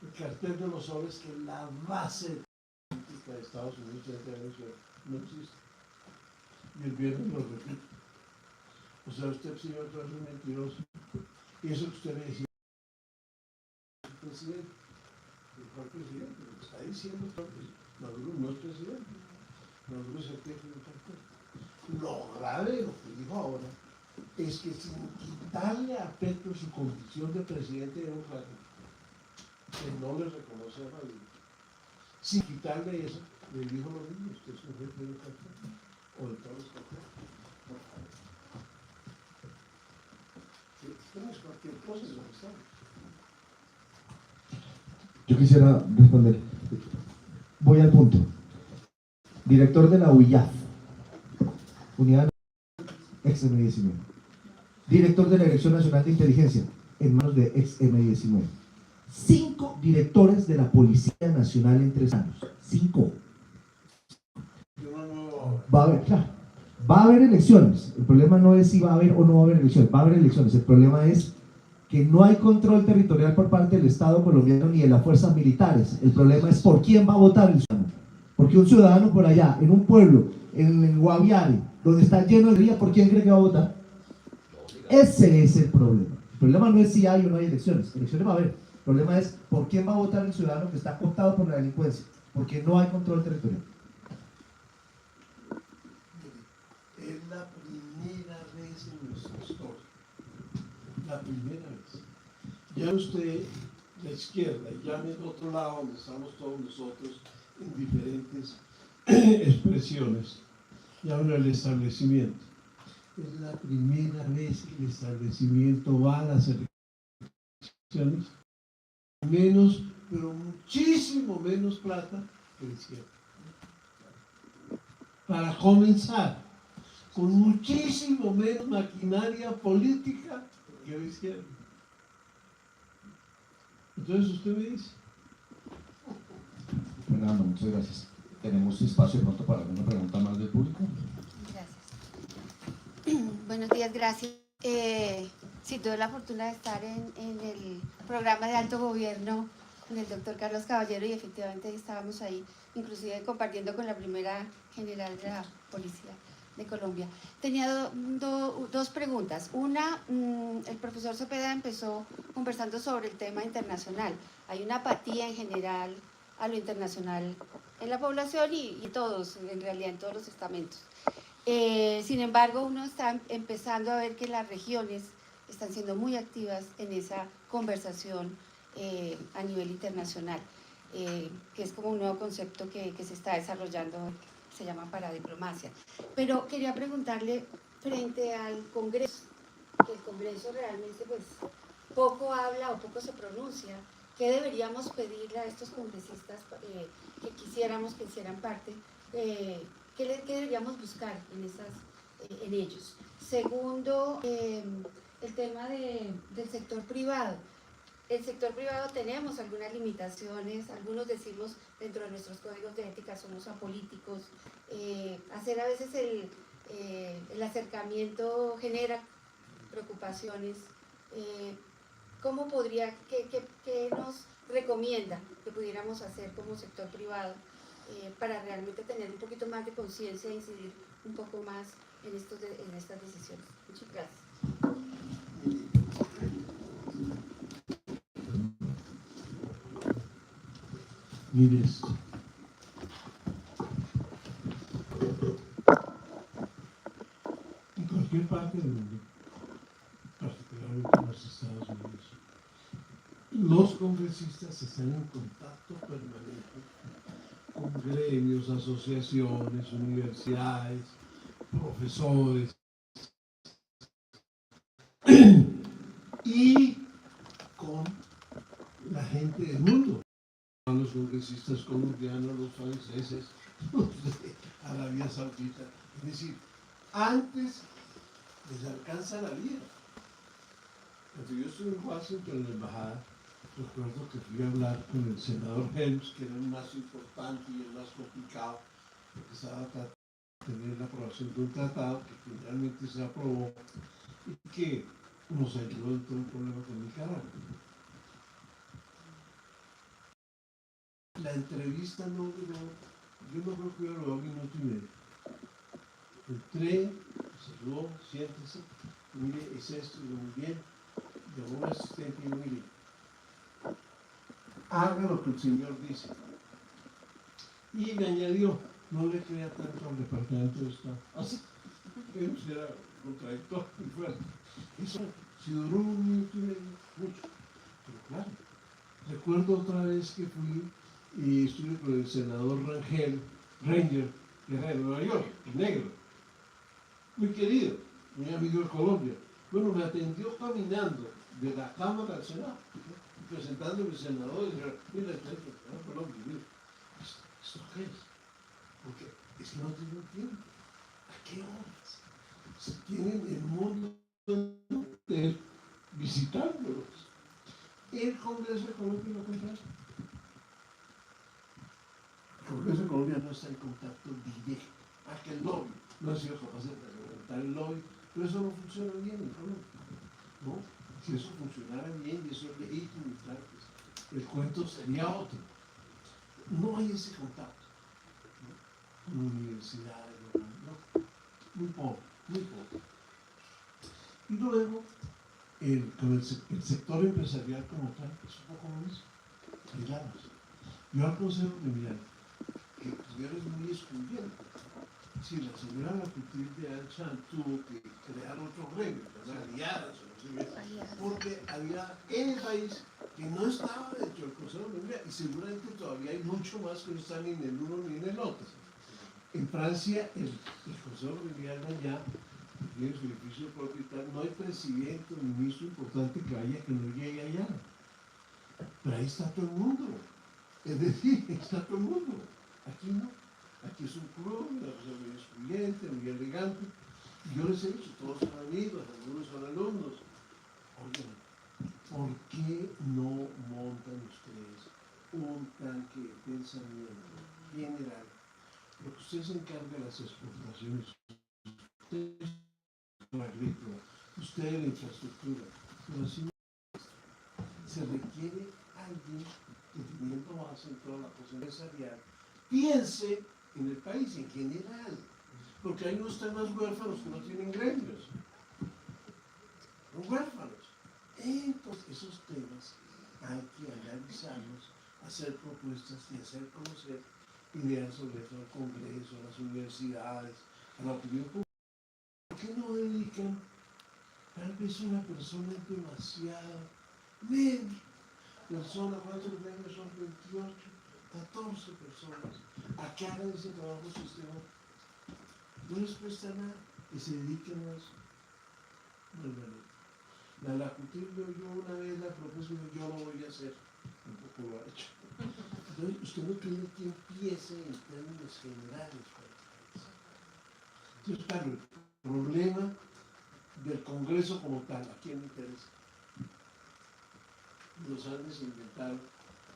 Speaker 4: el cartel de los soles, que la base política de Estados Unidos frente a Venezuela no existe. Y el viernes lo repite. O sea, usted, señor, es un mentiroso. Y eso que usted le decía al presidente, el presidente, lo que está diciendo Maduro no es presidente. Maduro es el jefe del cartel. Lo grave de lo que dijo ahora es que sin quitarle a Petro su condición de presidente democrático, que no le reconoce a Maduro, sin quitarle eso, le dijo lo mismo, usted es un jefe del cartel, o de todos los carteles. Tenemos cualquier cosa en lo que estamos.
Speaker 3: Yo quisiera responder. Voy al punto. Director de la UIAF, Unidad ex M19. Director de la Dirección Nacional de Inteligencia, en manos de ex M19. 5 directores de la Policía Nacional en 3 años. 5. Va a haber, claro, va a haber elecciones. El problema no es si va a haber o no va a haber elecciones. Va a haber elecciones. El problema es que no hay control territorial por parte del Estado colombiano ni de las fuerzas militares. El problema es por quién va a votar el ciudadano. Porque un ciudadano por allá, en un pueblo, en el Guaviare, donde está lleno de ríos, ¿por quién cree que va a votar? Ese es el problema. El problema no es si hay o no hay elecciones. Elecciones va a haber. El problema es por quién va a votar el ciudadano que está cooptado por la delincuencia. Porque no hay control territorial.
Speaker 4: Es la primera vez en nuestra historia. La primera vez. Ya usted, la izquierda, y ya en el otro lado donde estamos todos nosotros en diferentes expresiones, ya habla del establecimiento. Es la primera vez que el establecimiento va a las elecciones, menos pero muchísimo menos plata que la izquierda. Para comenzar, con muchísimo menos maquinaria política que la izquierda. Entonces usted me dice.
Speaker 1: Fernando, muchas gracias. Tenemos espacio pronto para alguna pregunta más del público.
Speaker 6: Gracias. Buenos días, gracias. Sí, tuve la fortuna de estar en el programa de alto gobierno con el doctor Carlos Caballero y efectivamente estábamos ahí, inclusive compartiendo con la primera general de la Policía de Colombia. Tenía dos preguntas. Una, el profesor Cepeda empezó conversando sobre el tema internacional. Hay una apatía en general a lo internacional en la población y todos, en realidad en todos los estamentos. Sin embargo, uno está empezando a ver que las regiones están siendo muy activas en esa conversación a nivel internacional, que es como un nuevo concepto que se está desarrollando, se llama paradiplomacia. Pero quería preguntarle, frente al Congreso, que el Congreso realmente pues poco habla o poco se pronuncia, ¿qué deberíamos pedirle a estos congresistas que quisiéramos que hicieran parte? ¿Qué deberíamos buscar en ellos? Segundo, el tema del sector privado. El sector privado tenemos algunas limitaciones, algunos decimos dentro de nuestros códigos de ética somos apolíticos, hacer a veces el acercamiento genera preocupaciones. ¿Cómo podría, qué nos recomienda que pudiéramos hacer como sector privado para realmente tener un poquito más de conciencia e incidir un poco más en estas decisiones? Muchas gracias.
Speaker 4: Mire esto. En cualquier parte del mundo, particularmente en los Estados Unidos, los congresistas están en contacto permanente con gremios, asociaciones, universidades, profesores y con la gente del mundo. Los congresistas colombianos, los franceses, los de Arabia Saudita. Es decir, antes les alcanza la vida. Cuando yo estuve en Washington, en la embajada, recuerdo que fui a hablar con el senador Helms, que era el más importante y el más complicado, porque estaba tratando de tener la aprobación de un tratado que finalmente se aprobó y que nos ayudó en todo el problema con Nicaragua. La entrevista no duró, yo no creo que duró 1 minuto y medio. Entré, saludó, siéntese, mire, es esto, y muy bien. Llamó un asistente y mire, haga lo que el señor dice. Y me añadió, no le crea tanto al Departamento de Estado. Así, eso era contradictorio y fuerte. Eso, si duró 1 minuto y medio, mucho. Pero claro, recuerdo otra vez que fui y estuve con el senador Ranger, que era de Nueva York, el negro, muy querido, muy amigo de Colombia. Bueno, me atendió caminando de la Cámara al Senado, presentándome al senador y dijo, mira, estoy en Colombia, mira, ¿esto qué es? Porque es que no tienen tiempo. ¿A qué horas? Si tienen el mundo entero visitándolos. El Congreso de Colombia lo contrario. El Congreso de Colombia no está en contacto directo. Aquel lobby no ha sido capaz de representar el lobby, pero eso no funciona bien en Colombia. ¿No? Si eso funcionara bien y eso es legítimo y claro, pues, el cuento sería otro. No hay ese contacto. ¿No? Con universidades, no. Muy poco, muy poco. Y luego, con el sector empresarial como tal, es un poco lo mismo. Aislados. Yo aconsejo que, mira, que primero es muy excluyente. Si la señora Lacutil de Anchan tuvo que crear otro gremio, las aliadas, o no sé qué, porque había en el país que no estaba dentro del Consejo de Memoria y seguramente todavía hay mucho más que no están ni en el uno ni en el otro. En Francia, el Consejo de Memoria allá tiene su edificio propio y tal, no hay presidente o ministro importante que vaya que no llegue allá. Pero ahí está todo el mundo. Es decir, está todo el mundo. Aquí no. Aquí es un club, una cosa muy excluyente, muy elegante. Y yo les he dicho, todos son amigos, algunos son alumnos. Oigan, ¿por qué no montan ustedes un tanque de pensamiento general? Porque usted se encarga de las exportaciones, usted es la agrícola, usted de la infraestructura, pero si no, se requiere alguien que teniendo base en toda la cosa empresarial, piense en el país en general, porque ahí no están los huérfanos que no tienen gremios, los huérfanos. Entonces, esos temas hay que analizarlos, hacer propuestas y hacer conocer ideas sobre eso al Congreso, a las universidades, a la opinión pública. ¿Por qué no dedican tal vez una persona demasiado media persona? ¿Cuántos premios son? 28, 14 personas a que hagan ese trabajo sistemático? No les cuesta nada que se dediquen a eso. Bueno, la Lacutil yo una vez la propuse y yo lo voy a hacer, tampoco lo ha hecho. Entonces, usted no tiene que empiece en términos generales para el país. Entonces, claro, el problema del Congreso como tal, ¿a quién le interesa? Los Andes inventaron,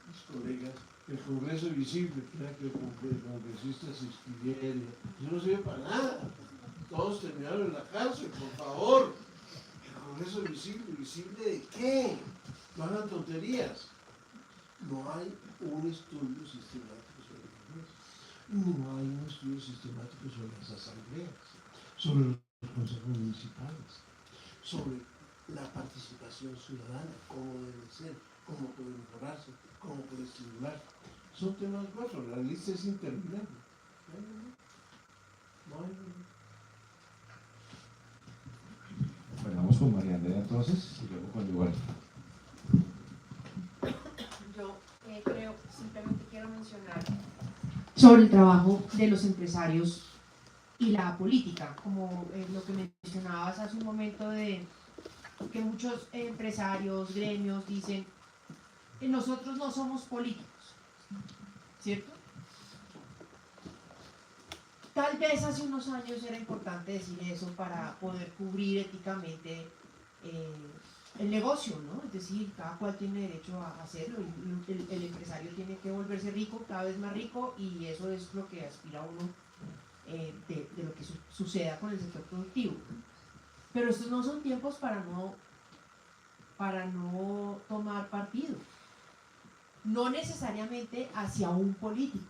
Speaker 4: mis colegas, el Congreso visible, que era que el congresista se inscribiera. Eso no sirve para nada. Todos terminaron en la cárcel, por favor. El Congreso visible, ¿visible de qué? No hagan tonterías. No hay un estudio sistemático sobre el Congreso. No hay un estudio sistemático sobre las asambleas, sobre los consejos municipales, sobre la participación ciudadana, cómo debe ser, cómo puede mejorarse, cómo puede estimular. Son temas buenos, la lista es interminable. No hay.
Speaker 1: Bueno, vamos con María Andrea entonces y luego con Igual.
Speaker 2: Yo simplemente quiero mencionar sobre el trabajo de los empresarios y la política, como lo que mencionabas hace un momento de que muchos empresarios, gremios dicen que nosotros no somos políticos, ¿cierto? Tal vez hace unos años era importante decir eso para poder cubrir éticamente el negocio, ¿no? Es decir, cada cual tiene derecho a hacerlo y el empresario tiene que volverse rico, cada vez más rico, y eso es lo que aspira uno de lo que suceda con el sector productivo. Pero estos no son tiempos para no tomar partido, no necesariamente hacia un político,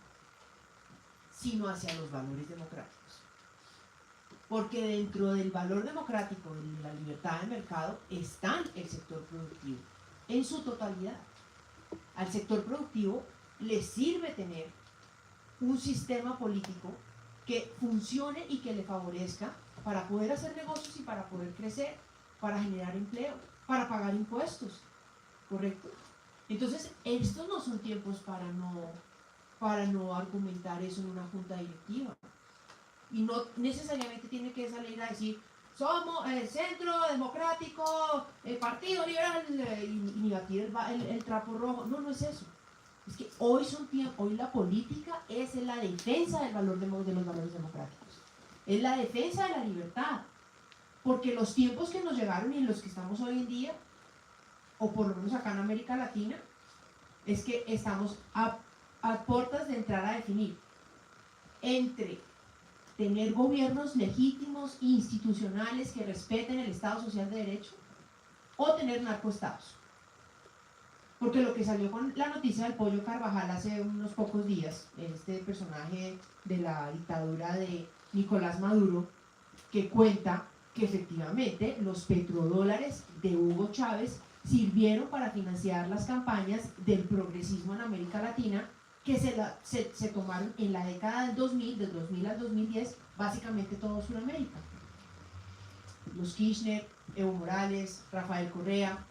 Speaker 2: sino hacia los valores democráticos. Porque dentro del valor democrático y la libertad de mercado está el sector productivo en su totalidad. Al sector productivo le sirve tener un sistema político que funcione y que le favorezca para poder hacer negocios y para poder crecer, para generar empleo, para pagar impuestos, ¿correcto? Entonces, estos no son tiempos para no argumentar eso en una junta directiva. Y no necesariamente tiene que salir a decir, somos el Centro Democrático, el Partido Liberal, y batir el trapo rojo. No, no es eso. Es que hoy la política es la defensa del valor de los valores democráticos. Es la defensa de la libertad. Porque los tiempos que nos llegaron y en los que estamos hoy en día, o por lo menos acá en América Latina, es que estamos a puertas de entrar a definir entre tener gobiernos legítimos e institucionales que respeten el Estado Social de Derecho o tener narcoestados. Porque lo que salió con la noticia del Pollo Carvajal hace unos pocos días, este personaje de la dictadura de Nicolás Maduro, que cuenta que efectivamente los petrodólares de Hugo Chávez sirvieron para financiar las campañas del progresismo en América Latina, que se tomaron en la década del 2000, del 2000 al 2010, básicamente todo Sudamérica. Los Kirchner, Evo Morales, Rafael Correa,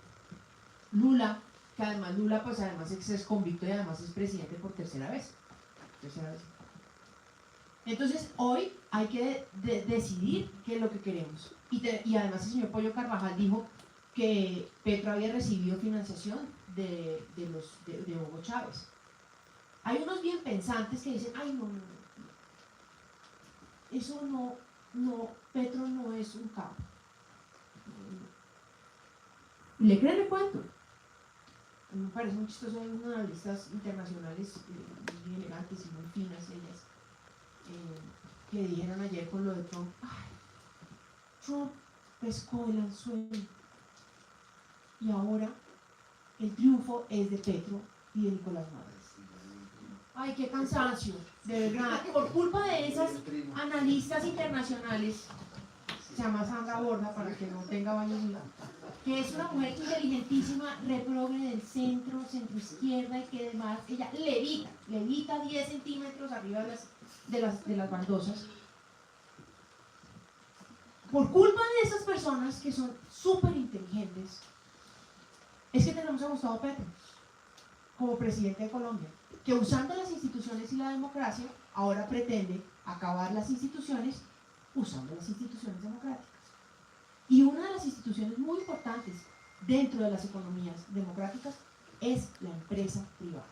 Speaker 2: Lula, que además Lula pues además es convicto y además es presidente por tercera vez. Entonces hoy hay que decidir qué es lo que queremos. Y además el señor Pollo Carvajal dijo que Petro había recibido financiación de Hugo Chávez. Hay unos bien pensantes que dicen, ay, no, eso no, Petro no es un capo. Y le creen el cuento. A mí me parece muy chistoso, hay unas analistas internacionales muy elegantes y muy finas ellas, que dijeron ayer con lo de Trump, ay, Trump pescó el anzuelo y ahora el triunfo es de Petro y de Nicolás Maduro. Ay, qué cansancio, de verdad. Por culpa de esas analistas internacionales, se llama Sandra Borja para que no tenga baño muy largo, que es una mujer inteligentísima, reprogre del centro, centro izquierda, y que además ella levita 10 centímetros arriba de las baldosas. Por culpa de esas personas que son súper inteligentes, es que tenemos a Gustavo Petro como presidente de Colombia, que usando las instituciones y la democracia, ahora pretende acabar las instituciones usando las instituciones democráticas. Y una de las instituciones muy importantes dentro de las economías democráticas es la empresa privada,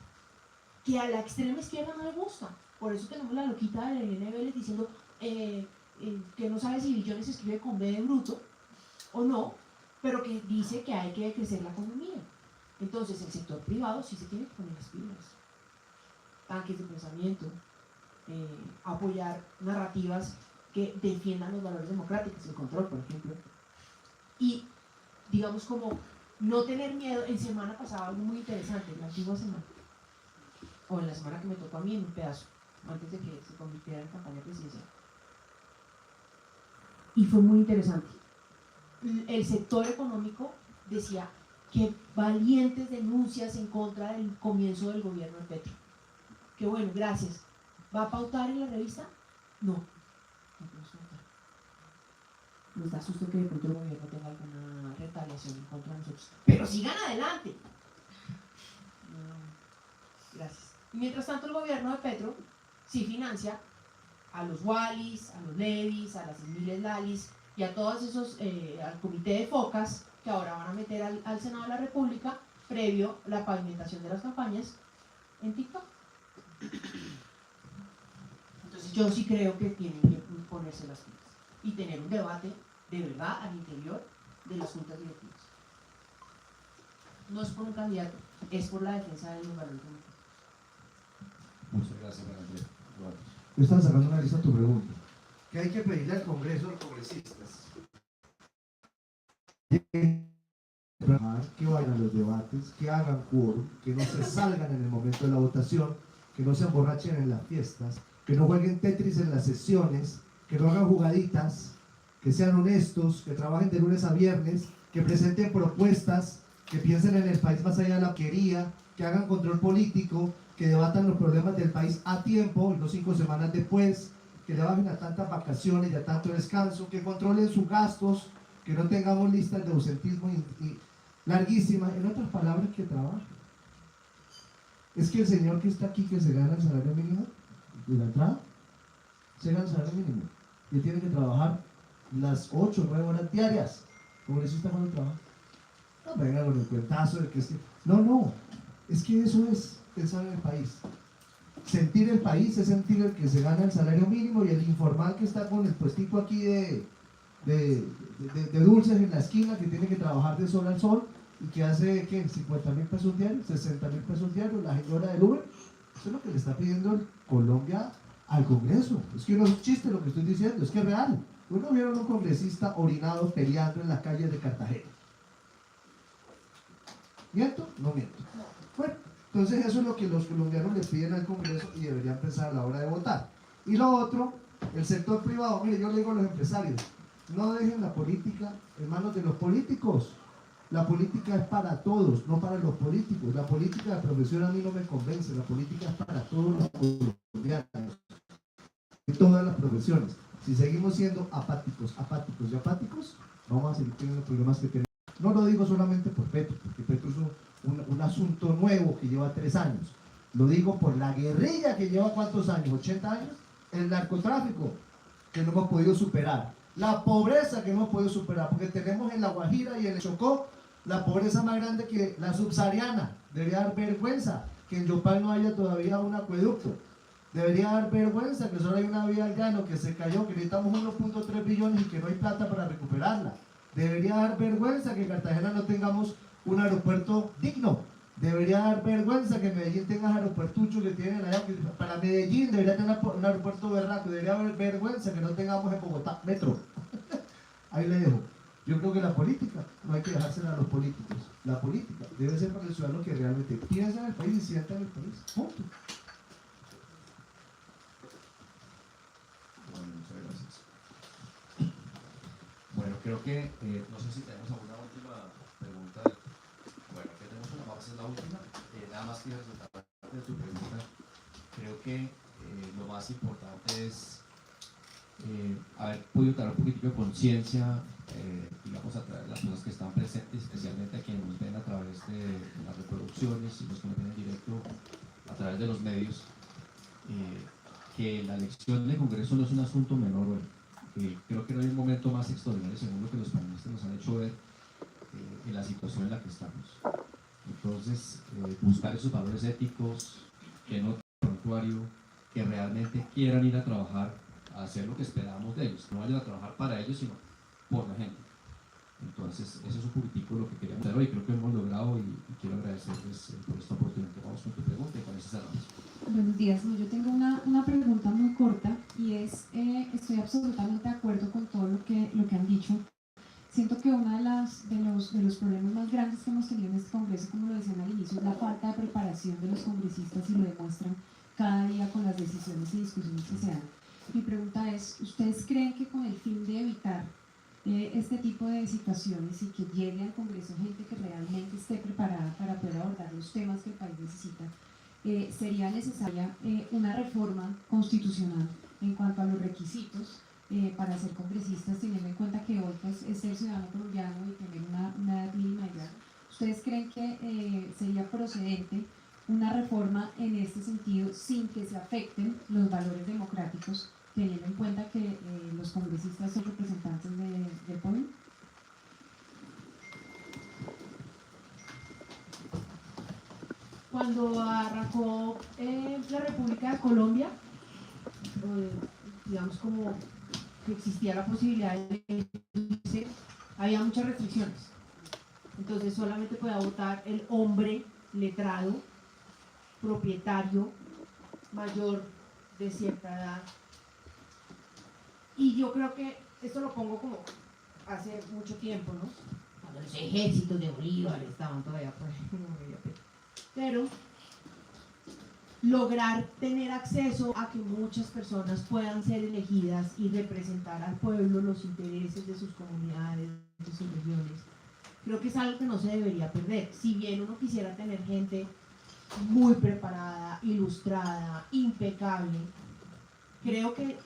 Speaker 2: que a la extrema izquierda no le gusta. Por eso tenemos la loquita de Irene Vélez diciendo que no sabe si Billones se escribe con B de bruto o no, pero que dice que hay que crecer la economía. Entonces el sector privado sí se tiene que poner las pilas, tanques de pensamiento, apoyar narrativas que defiendan los valores democráticos, el control, por ejemplo, y digamos como no tener miedo. En semana pasada algo muy interesante, en la antigua semana, o en la semana que me tocó a mí en un pedazo, antes de que se convirtiera en campaña presidencial, y fue muy interesante. El sector económico decía que valientes denuncias en contra del comienzo del gobierno de Petro. Que bueno, gracias. ¿Va a pautar en la revista? No. Nos da susto que de pronto el gobierno tenga alguna retaliación en contra de nosotros. Pero sigan adelante. Gracias. Y mientras tanto el gobierno de Petro sí financia a los Wallis, a los Levis, a las Emiles Lalis y a todos esos, al comité de focas que ahora van a meter al Senado de la República previo a la pavimentación de las campañas en TikTok. Entonces yo sí creo que tienen que ponerse las pilas y tener un debate de verdad al interior de las juntas directivas. No es por un candidato, es por la defensa de los valores democráticos.
Speaker 1: Muchas gracias, María Andrea.
Speaker 3: Yo estaba sacando una lista a tu pregunta. ¿Qué hay que pedirle al Congreso a los congresistas? Que vayan a los debates, que hagan quórum, que no se salgan en el momento de la votación, que no se emborrachen en las fiestas, que no jueguen Tetris en las sesiones, que no hagan jugaditas, que sean honestos, que trabajen de lunes a viernes, que presenten propuestas, que piensen en el país más allá de la quería, que hagan control político, que debatan los problemas del país a tiempo, y no 5 semanas después, que le bajen a tantas vacaciones y a tanto descanso, que controlen sus gastos, que no tengamos listas de ausentismo y larguísimas, en otras palabras, que trabajen. Es que el señor que está aquí, que se gana el salario mínimo de la entrada, se gana el salario mínimo y él tiene que trabajar las 8 o 9 horas diarias. ¿Congresista cuando trabaja? No venga con el cuentazo de que es que... No, es que eso es pensar en el país. Sentir el país es sentir el que se gana el salario mínimo y el informal que está con el puestico aquí de dulces en la esquina, que tiene que trabajar de sol al sol y que hace, ¿qué? 50.000 pesos diarios, 60.000 pesos diarios, la señora del Uber. Eso es lo que le está pidiendo Colombia al Congreso. Es que no es chiste lo que estoy diciendo, es que es real. ¿Uno vieron un congresista orinado peleando en las calles de Cartagena? ¿Miento? No miento. Bueno, entonces eso es lo que los colombianos le piden al Congreso y deberían pensar a la hora de votar. Y lo otro, el sector privado. Mire, yo le digo a los empresarios, no dejen la política en manos de los políticos. La política es para todos, no para los políticos. La política de profesión a mí no me convence. La política es para todos los colombianos, de todas las profesiones. Si seguimos siendo apáticos y apáticos, vamos a seguir teniendo problemas que tenemos. No lo digo solamente por Petro, porque Petro es un asunto nuevo que lleva 3 años. Lo digo por la guerrilla que lleva ¿cuántos años? 80 años. El narcotráfico que no hemos podido superar. La pobreza que no hemos podido superar, porque tenemos en La Guajira y en el Chocó la pobreza más grande que la subsahariana. Debería dar vergüenza que en Yopal no haya todavía un acueducto. Debería dar vergüenza que solo hay una vía al llano que se cayó, que necesitamos 1.3 billones y que no hay plata para recuperarla. Debería dar vergüenza que en Cartagena no tengamos un aeropuerto digno. Debería dar vergüenza que Medellín tenga aeropuertucho que tienen allá. Que para Medellín debería tener un aeropuerto berraco. Debería haber vergüenza que no tengamos en Bogotá metro. Ahí le dejo. Yo creo que la política no hay que dejársela a los políticos. La política debe ser para el ciudadano que realmente piensa en el país y sienta en el país. Punto.
Speaker 1: Bueno, muchas gracias. Bueno, creo que, no sé si tenemos alguna última pregunta. Bueno, que tenemos una, vamos a hacer la última. Nada más quiero resaltar parte de tu pregunta. Creo que lo más importante es haber podido dar un poquitico de conciencia, digamos, a través de las personas que están presentes, especialmente a quienes nos ven a través de las reproducciones y los que nos ven en directo a través de los medios, que la elección del Congreso no es un asunto menor hoy. Creo que no hay un momento más extraordinario, según lo que los panelistas nos han hecho ver, en la situación en la que estamos. Entonces, buscar esos valores éticos, que no prontuario, que realmente quieran ir a trabajar, a hacer lo que esperamos de ellos, no vayan a trabajar para ellos, sino por la gente. Entonces, eso es un poquitico lo que queríamos hacer hoy, creo que hemos logrado y quiero agradecerles por esta oportunidad. Vamos con tu pregunta y con eso cerramos.
Speaker 7: Buenos días, yo tengo una pregunta muy corta y es, estoy absolutamente de acuerdo con todo lo que han dicho. Siento que uno de los problemas más grandes que hemos tenido en este Congreso, como lo decían al inicio, es la falta de preparación de los congresistas y lo demuestran cada día con las decisiones y discusiones que se dan. Mi pregunta es, ¿ustedes creen que con el fin de evitar este tipo de situaciones y que llegue al Congreso gente que realmente esté preparada para poder abordar los temas que el país necesita, sería necesaria una reforma constitucional en cuanto a los requisitos para ser congresistas, teniendo en cuenta que hoy pues, es ser ciudadano colombiano y tener una edad mínima de edad? ¿Ustedes creen que sería procedente una reforma en este sentido sin que se afecten los valores democráticos, teniendo en cuenta que los congresistas son representantes del pueblo?
Speaker 2: Cuando arrancó la República de Colombia, digamos como que existía la posibilidad de elegirse, había muchas restricciones. Entonces solamente podía votar el hombre letrado, propietario, mayor de cierta edad. Y yo creo que esto lo pongo como hace mucho tiempo, ¿no? Cuando los ejércitos de Bolívar estaban todavía por ahí. Pero lograr tener acceso a que muchas personas puedan ser elegidas y representar al pueblo, los intereses de sus comunidades, de sus regiones, creo que es algo que no se debería perder. Si bien uno quisiera tener gente muy preparada, ilustrada, impecable, creo que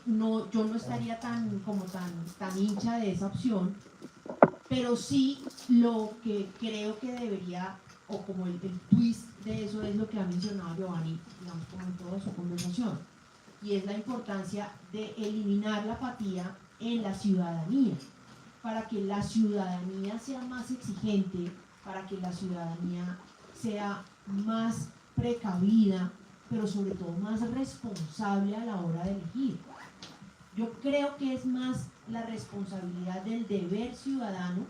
Speaker 2: yo no estaría tan hincha de esa opción, pero sí lo que creo que debería, o como el twist de eso, es lo que ha mencionado Giovanni, digamos, como en toda su conversación, y es la importancia de eliminar la apatía en la ciudadanía, para que la ciudadanía sea más exigente, para que la ciudadanía sea más precavida, pero sobre todo más responsable a la hora de elegir. Yo creo que es más la responsabilidad del deber ciudadano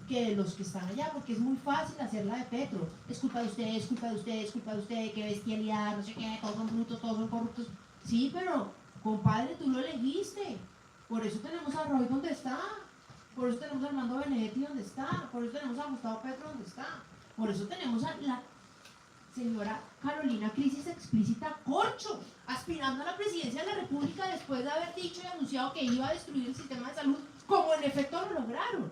Speaker 2: que de los que están allá, porque es muy fácil hacerla de Petro. Es culpa de usted, es culpa de usted, es culpa de usted, qué bestialidad, no sé qué, todos son brutos, todos son corruptos. Sí, pero, compadre, tú lo elegiste. Por eso tenemos a Roy donde está. Por eso tenemos a Armando Benedetti donde está. Por eso tenemos a Gustavo Petro donde está. Por eso tenemos a la señora Carolina Crisis Explícita Corcho, aspirando a la presidencia de la República después de haber dicho y anunciado que iba a destruir el sistema de salud, como en efecto lo lograron.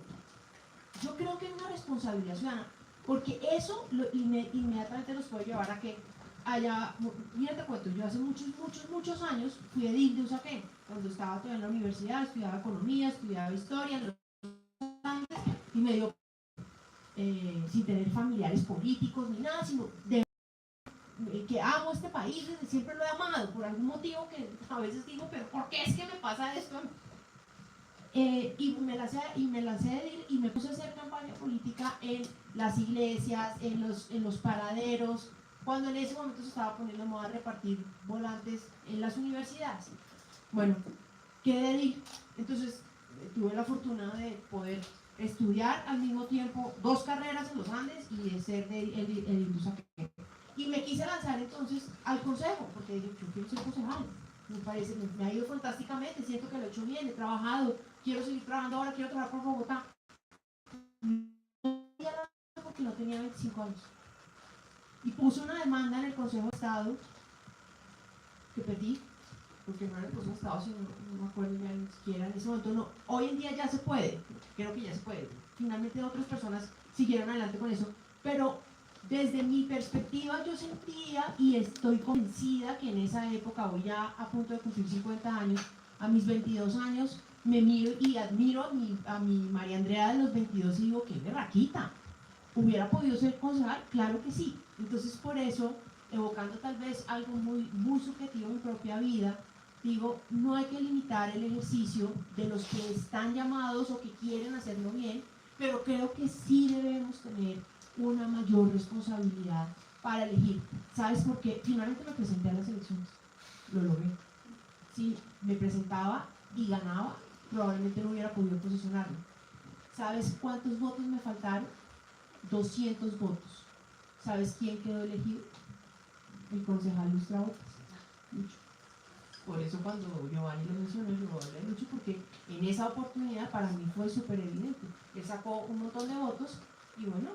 Speaker 2: Yo creo que es una responsabilidad ciudadana, porque eso inmediatamente nos puede llevar a que haya, mira te cuento, yo hace muchos años fui edil de Usaquén, cuando estaba todavía en la universidad, estudiaba economía, estudiaba historia, y me dio, sin tener familiares políticos ni nada, sino de que amo este país, desde siempre lo he amado, por algún motivo que a veces digo, pero ¿por qué es que me pasa esto? Y me lancé a ir y me puse a hacer campaña política en las iglesias, en los paraderos, cuando en ese momento se estaba poniendo de moda repartir volantes en las universidades. Bueno, quedé ahí. Entonces tuve la fortuna de poder estudiar al mismo tiempo 2 carreras en los Andes y de ser el Indusaquero. Y me quise lanzar entonces al consejo, porque dije, yo quiero ser concejal. Me ha ido fantásticamente, siento que lo he hecho bien, he trabajado, quiero seguir trabajando ahora, quiero trabajar por Bogotá. Porque no tenía 25 años. Y puse una demanda en el Consejo de Estado que perdí, porque no era el Consejo de Estado, sino no me acuerdo ya ni siquiera en ese momento. No. Hoy en día ya se puede, creo que ya se puede. Finalmente otras personas siguieron adelante con eso, pero desde mi perspectiva yo sentía y estoy convencida que en esa época, hoy ya a punto de cumplir 50 años, a mis 22 años, me miro y admiro a mi María Andrea de los 22 y digo, qué berraquita. ¿Hubiera podido ser concejal? Claro que sí. Entonces por eso, evocando tal vez algo muy, muy subjetivo en mi propia vida, digo, no hay que limitar el ejercicio de los que están llamados o que quieren hacerlo bien, pero creo que sí debemos tener una mayor responsabilidad para elegir. ¿Sabes por qué? Finalmente me presenté a las elecciones, lo logré. Si me presentaba y ganaba, probablemente no hubiera podido posicionarme. ¿Sabes cuántos votos me faltaron? 200 votos. ¿Sabes quién quedó elegido? El concejal Lustra Botas, Lucho. Por eso cuando Giovanni lo mencionó, yo hablé de Lucho, porque en esa oportunidad para mí fue súper evidente. Él sacó un montón de votos y bueno.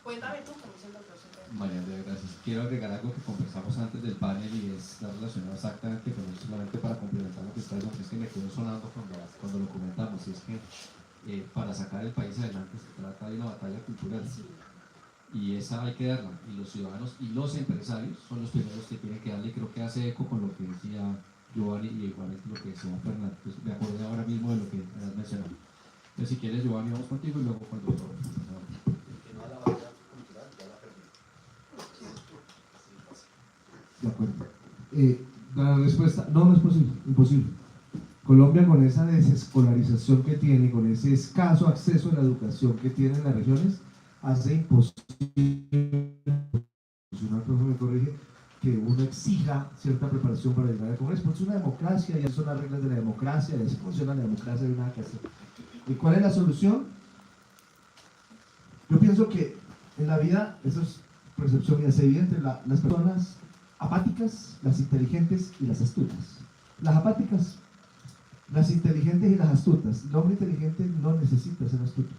Speaker 2: Cuéntame tú cómo es el doctor.
Speaker 1: María Andrea, gracias. Quiero agregar algo que conversamos antes del panel y está relacionado exactamente con eso, solamente para complementar lo que está diciendo, es que me quedó sonando cuando lo comentamos, y es que para sacar el país adelante se trata de una batalla cultural. Y esa hay que darla, y los ciudadanos y los empresarios son los primeros que tienen que darle, y creo que hace eco con lo que decía Giovanni y igualmente lo que decía Fernando. Entonces, me acordé ahora mismo de lo que has mencionado. Entonces, si quieres, Giovanni, vamos contigo y luego con el doctor.
Speaker 3: De acuerdo. La respuesta, no es posible, imposible. Colombia, con esa desescolarización que tiene, con ese escaso acceso a la educación que tiene en las regiones, hace imposible, si una persona me corrige, que uno exija cierta preparación para llegar al Congreso, porque es una democracia, ya son las reglas de la democracia, y así funciona la democracia, no hay nada que hacer. ¿Y cuál es la solución? Yo pienso que en la vida, eso es percepción mía, se divide entre las personas apáticas, las inteligentes y las astutas. Las apáticas, las inteligentes y las astutas. El hombre inteligente no necesita ser astuto.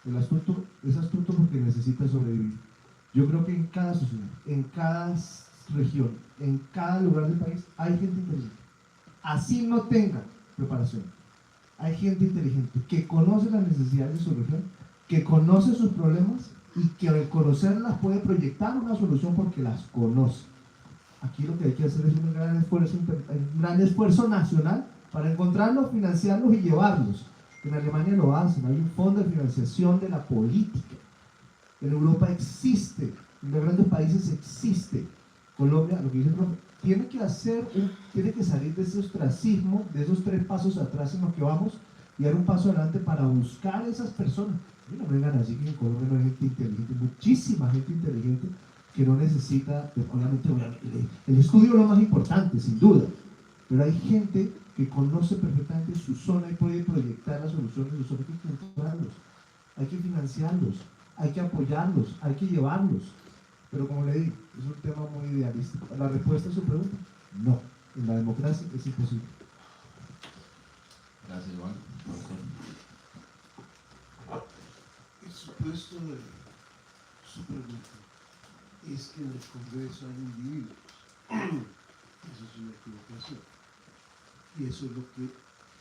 Speaker 3: El astuto es astuto porque necesita sobrevivir. Yo creo que en cada sociedad, en cada región, en cada lugar del país hay gente inteligente. Así no tenga preparación. Hay gente inteligente que conoce las necesidades de su región, que conoce sus problemas y que al conocerlas puede proyectar una solución porque las conoce. Aquí lo que hay que hacer es un gran esfuerzo nacional para encontrarlos, financiarlos y llevarlos. En Alemania lo hacen, hay un fondo de financiación de la política. En Europa existe, en los grandes países existe. Colombia, lo que dice el profe, tiene que salir de ese ostracismo, de esos 3 pasos atrás en los que vamos y dar un paso adelante para buscar a esas personas. Y no vengan así que en Colombia no hay gente inteligente, muchísima gente inteligente que no necesita, obviamente, el estudio es lo más importante, sin duda, pero hay gente que conoce perfectamente su zona y puede proyectar las soluciones de su zona. Hay que encontrarlos, hay que financiarlos, hay que apoyarlos, hay que llevarlos. Pero como le digo, es un tema muy idealista. La respuesta a su pregunta, no. En la democracia es imposible.
Speaker 1: Gracias, Giovanni.
Speaker 4: El supuesto de su pregunta es que en el Congreso hay individuos. Eso es una equivocación. Y eso es lo que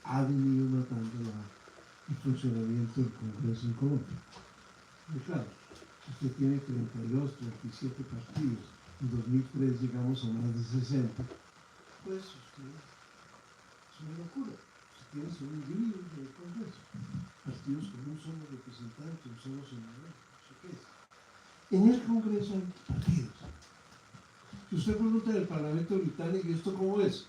Speaker 4: ha venido matando el funcionamiento del Congreso en Colombia. Y claro, usted tiene 32, 37 partidos, en 2003 llegamos a más de 60, pues usted es una locura. Usted tiene solo individuos en el Congreso, partidos con un solo representante, un solo senador, no sé qué es. En el Congreso hay partidos. Si usted pregunta del Parlamento británico, ¿y esto cómo es?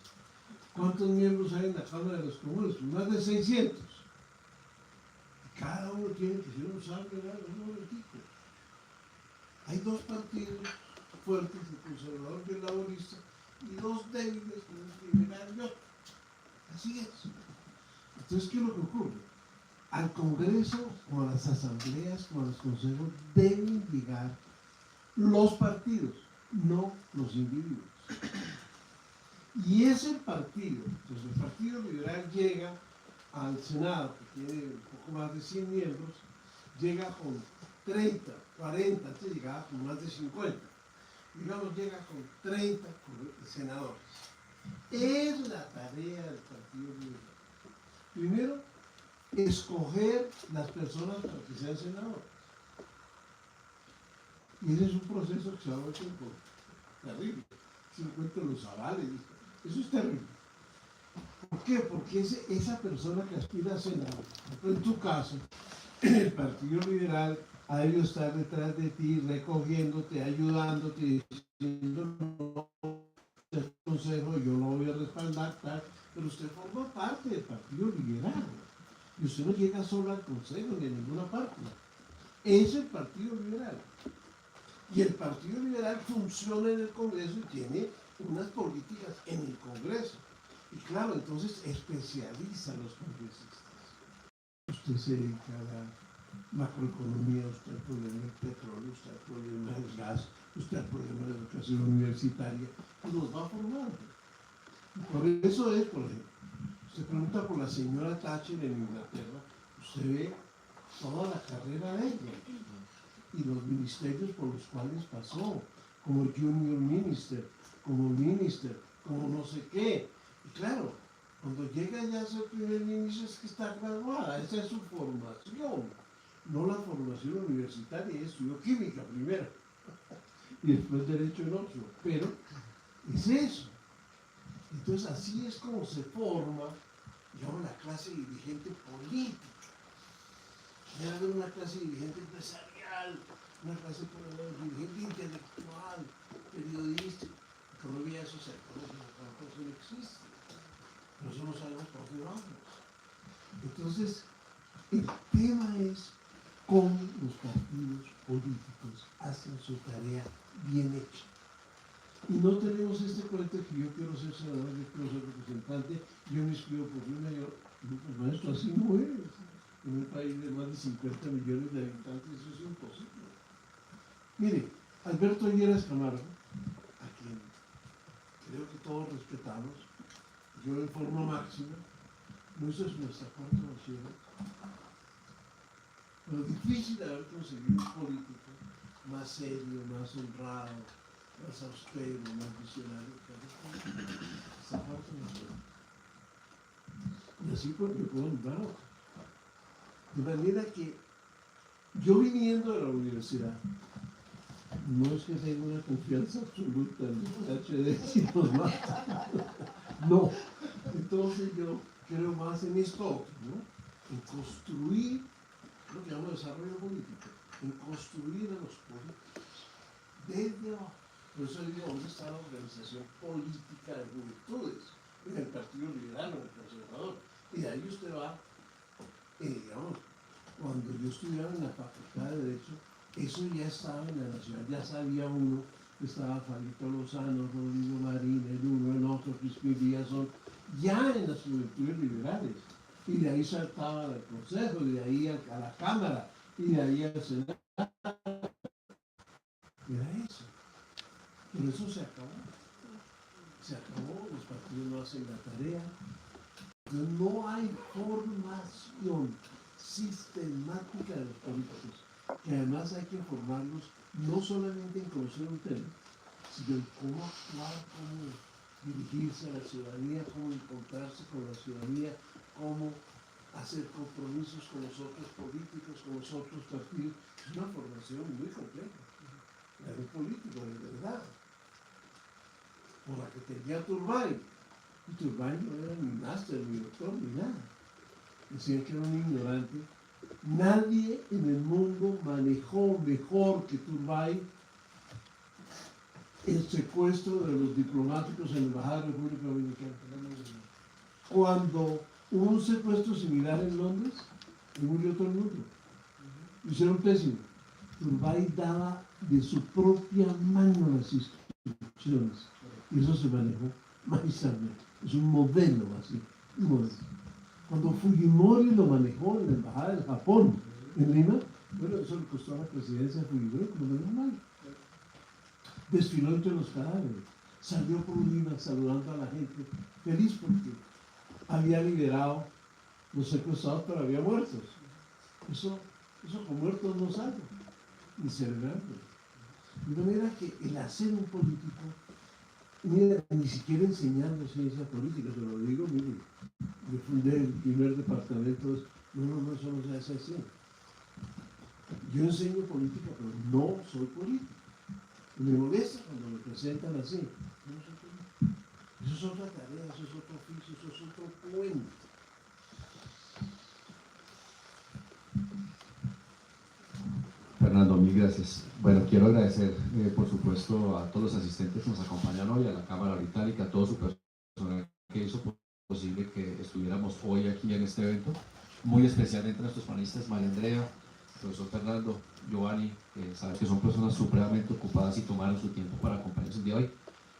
Speaker 4: ¿Cuántos miembros hay en la Cámara de los Comunes? Más de 600. uno tiene que ser un sabio, un momentico. Hay dos partidos fuertes, el conservador y el laborista, y dos débiles, el liberal y otro. Así es. Entonces, ¿qué es lo que ocurre? Al Congreso, o a las asambleas, o a los consejos, deben llegar los partidos, no los individuos. Y ese partido, entonces el Partido Liberal llega al Senado, que tiene un poco más de 100 miembros, llega con 30, 40, antes llegaba con más de 50. Digamos, llega con 30 senadores. Es la tarea del Partido Liberal. Primero, escoger las personas para que sean senadores. Y ese es un proceso que se va a hacer terrible. Se encuentran los avales. Eso es terrible. ¿Por qué? Porque esa persona que aspira a senador, en tu caso, el Partido Liberal ha debido estar detrás de ti, recogiéndote, ayudándote, diciendo no, el consejo, yo lo voy a respaldar, tal, pero usted forma parte del Partido Liberal. Y usted no llega solo al consejo ni a ninguna parte. Es el Partido Liberal. Y el Partido Liberal funciona en el Congreso y tiene unas políticas en el Congreso. Y claro, entonces especializa a los congresistas. Usted se dedica a la macroeconomía, usted al problema del petróleo, usted al problema del gas, usted al problema de la educación universitaria, y los va formando. Y por eso es, por ejemplo, usted pregunta por la señora Thatcher en Inglaterra, usted ve toda la carrera de ella y los ministerios por los cuales pasó, como el Junior Minister, como no sé qué. Y claro, cuando llega ya a ser primer ministro es que está graduada, esa es su formación, no la formación universitaria, ella estudió química primero y después derecho en Oxford, pero es eso. Entonces así es como se forma, digamos, la clase dirigente política. Debe haber una clase dirigente empresarial, una clase dirigente intelectual, periodística. En Colombia eso se conoce, eso no existe. Pero eso no sabemos por qué vamos. Entonces, el tema es cómo los partidos políticos hacen su tarea bien hecha. Y no tenemos este cuento que yo quiero ser senador, yo quiero ser representante, yo me inscribo por un mayor. Pues maestro, así no es. En un país de más de 50 millones de habitantes eso es imposible. Mire, Alberto Lleras Camargo, a quien creo que todos respetamos, yo en forma máxima, no eso es nuestra cuarta bachillerato. Pero difícil de haber conseguido un político más serio, más honrado, más austero, más visionario que esta cuarta bachillerato. Y así pues me puedo nombrar otro. De manera que yo viniendo de la universidad, no es que tenga una confianza absoluta en el PhD, sino más. No. Entonces yo creo más en esto otro, ¿no? En construir lo que llamo desarrollo político, en construir a los políticos desde abajo. Por eso digo, ¿dónde está la organización política de juventudes? En el Partido Liberal o en el Conservador. Y de ahí usted va, digamos, cuando yo estudiaba en la Facultad de Derecho, eso ya estaba en la Nacional, ya sabía uno que estaba Fabito Lozano, Rodrigo Marín, el uno, el otro, Crispín Villazón, ya en las juventudes liberales. Y de ahí saltaba al Consejo, y de ahí a la Cámara, y de ahí al Senado. Era eso. Pero eso se acabó. Se acabó, los partidos no hacen la tarea. No hay formación sistemática de los políticos, que además hay que formarlos no solamente en conocer un tema, sino en cómo actuar, cómo dirigirse a la ciudadanía, cómo encontrarse con la ciudadanía, cómo hacer compromisos con los otros políticos, con los otros partidos. Es una formación muy compleja, la de un político, de verdad, por la que tenía Turbay. Y Turbay no era ni máster, ni doctor, ni nada. Decían que era un ignorante. Nadie en el mundo manejó mejor que Turbay el secuestro de los diplomáticos en la Embajada de la República Dominicana. Cuando hubo un secuestro similar en Londres, y murió todo el mundo. Lo hicieron pésimo. Turbay daba de su propia mano las instrucciones y eso se manejó magistralmente. Es un modelo así, un modelo. Cuando Fujimori lo manejó en la embajada del Japón en Lima, bueno, eso le costó a la presidencia de Fujimori como normal. Desfiló entre los cadáveres, salió por Lima saludando a la gente, feliz porque había liberado los secuestrados, pero había muertos. Eso con muertos no sale, ni celebrando. De manera que el hacer un político, mira, ni siquiera enseñando ciencia política, se lo digo, mire, yo fundé el primer departamento, no, eso no se hace así. Yo enseño política, pero no soy político. Y me molesta cuando me presentan así. Yo no soy político. Eso es otra tarea, eso es otro oficio, eso es otro cuento.
Speaker 1: Fernando, mil gracias. Bueno, quiero agradecer, por supuesto, a todos los asistentes que nos acompañan hoy, a la Cámara Británica, a todo su personal que hizo posible que estuviéramos hoy aquí en este evento. Muy especialmente a nuestros panelistas, María Andrea, profesor Fernando, Giovanni, que saben que son personas supremamente ocupadas y tomaron su tiempo para acompañarnos el día de hoy.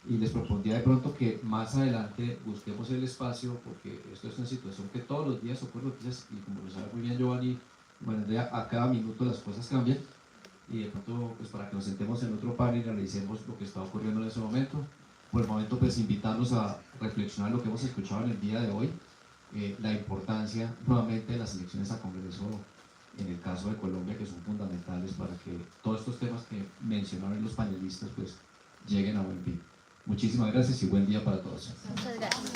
Speaker 1: Y les propondría de pronto que más adelante busquemos el espacio, porque esto es una situación que todos los días ocurre noticias, y como lo sabe muy bien Giovanni, María Andrea, a cada minuto las cosas cambian. Y de pronto, pues para que nos sentemos en otro panel y analicemos lo que está ocurriendo en ese momento. Por el momento, pues invitarnos a reflexionar lo que hemos escuchado en el día de hoy, la importancia nuevamente de las elecciones a Congreso en el caso de Colombia, que son fundamentales para que todos estos temas que mencionaron los panelistas pues lleguen a buen fin. Muchísimas gracias y buen día para todos.
Speaker 6: Muchas gracias.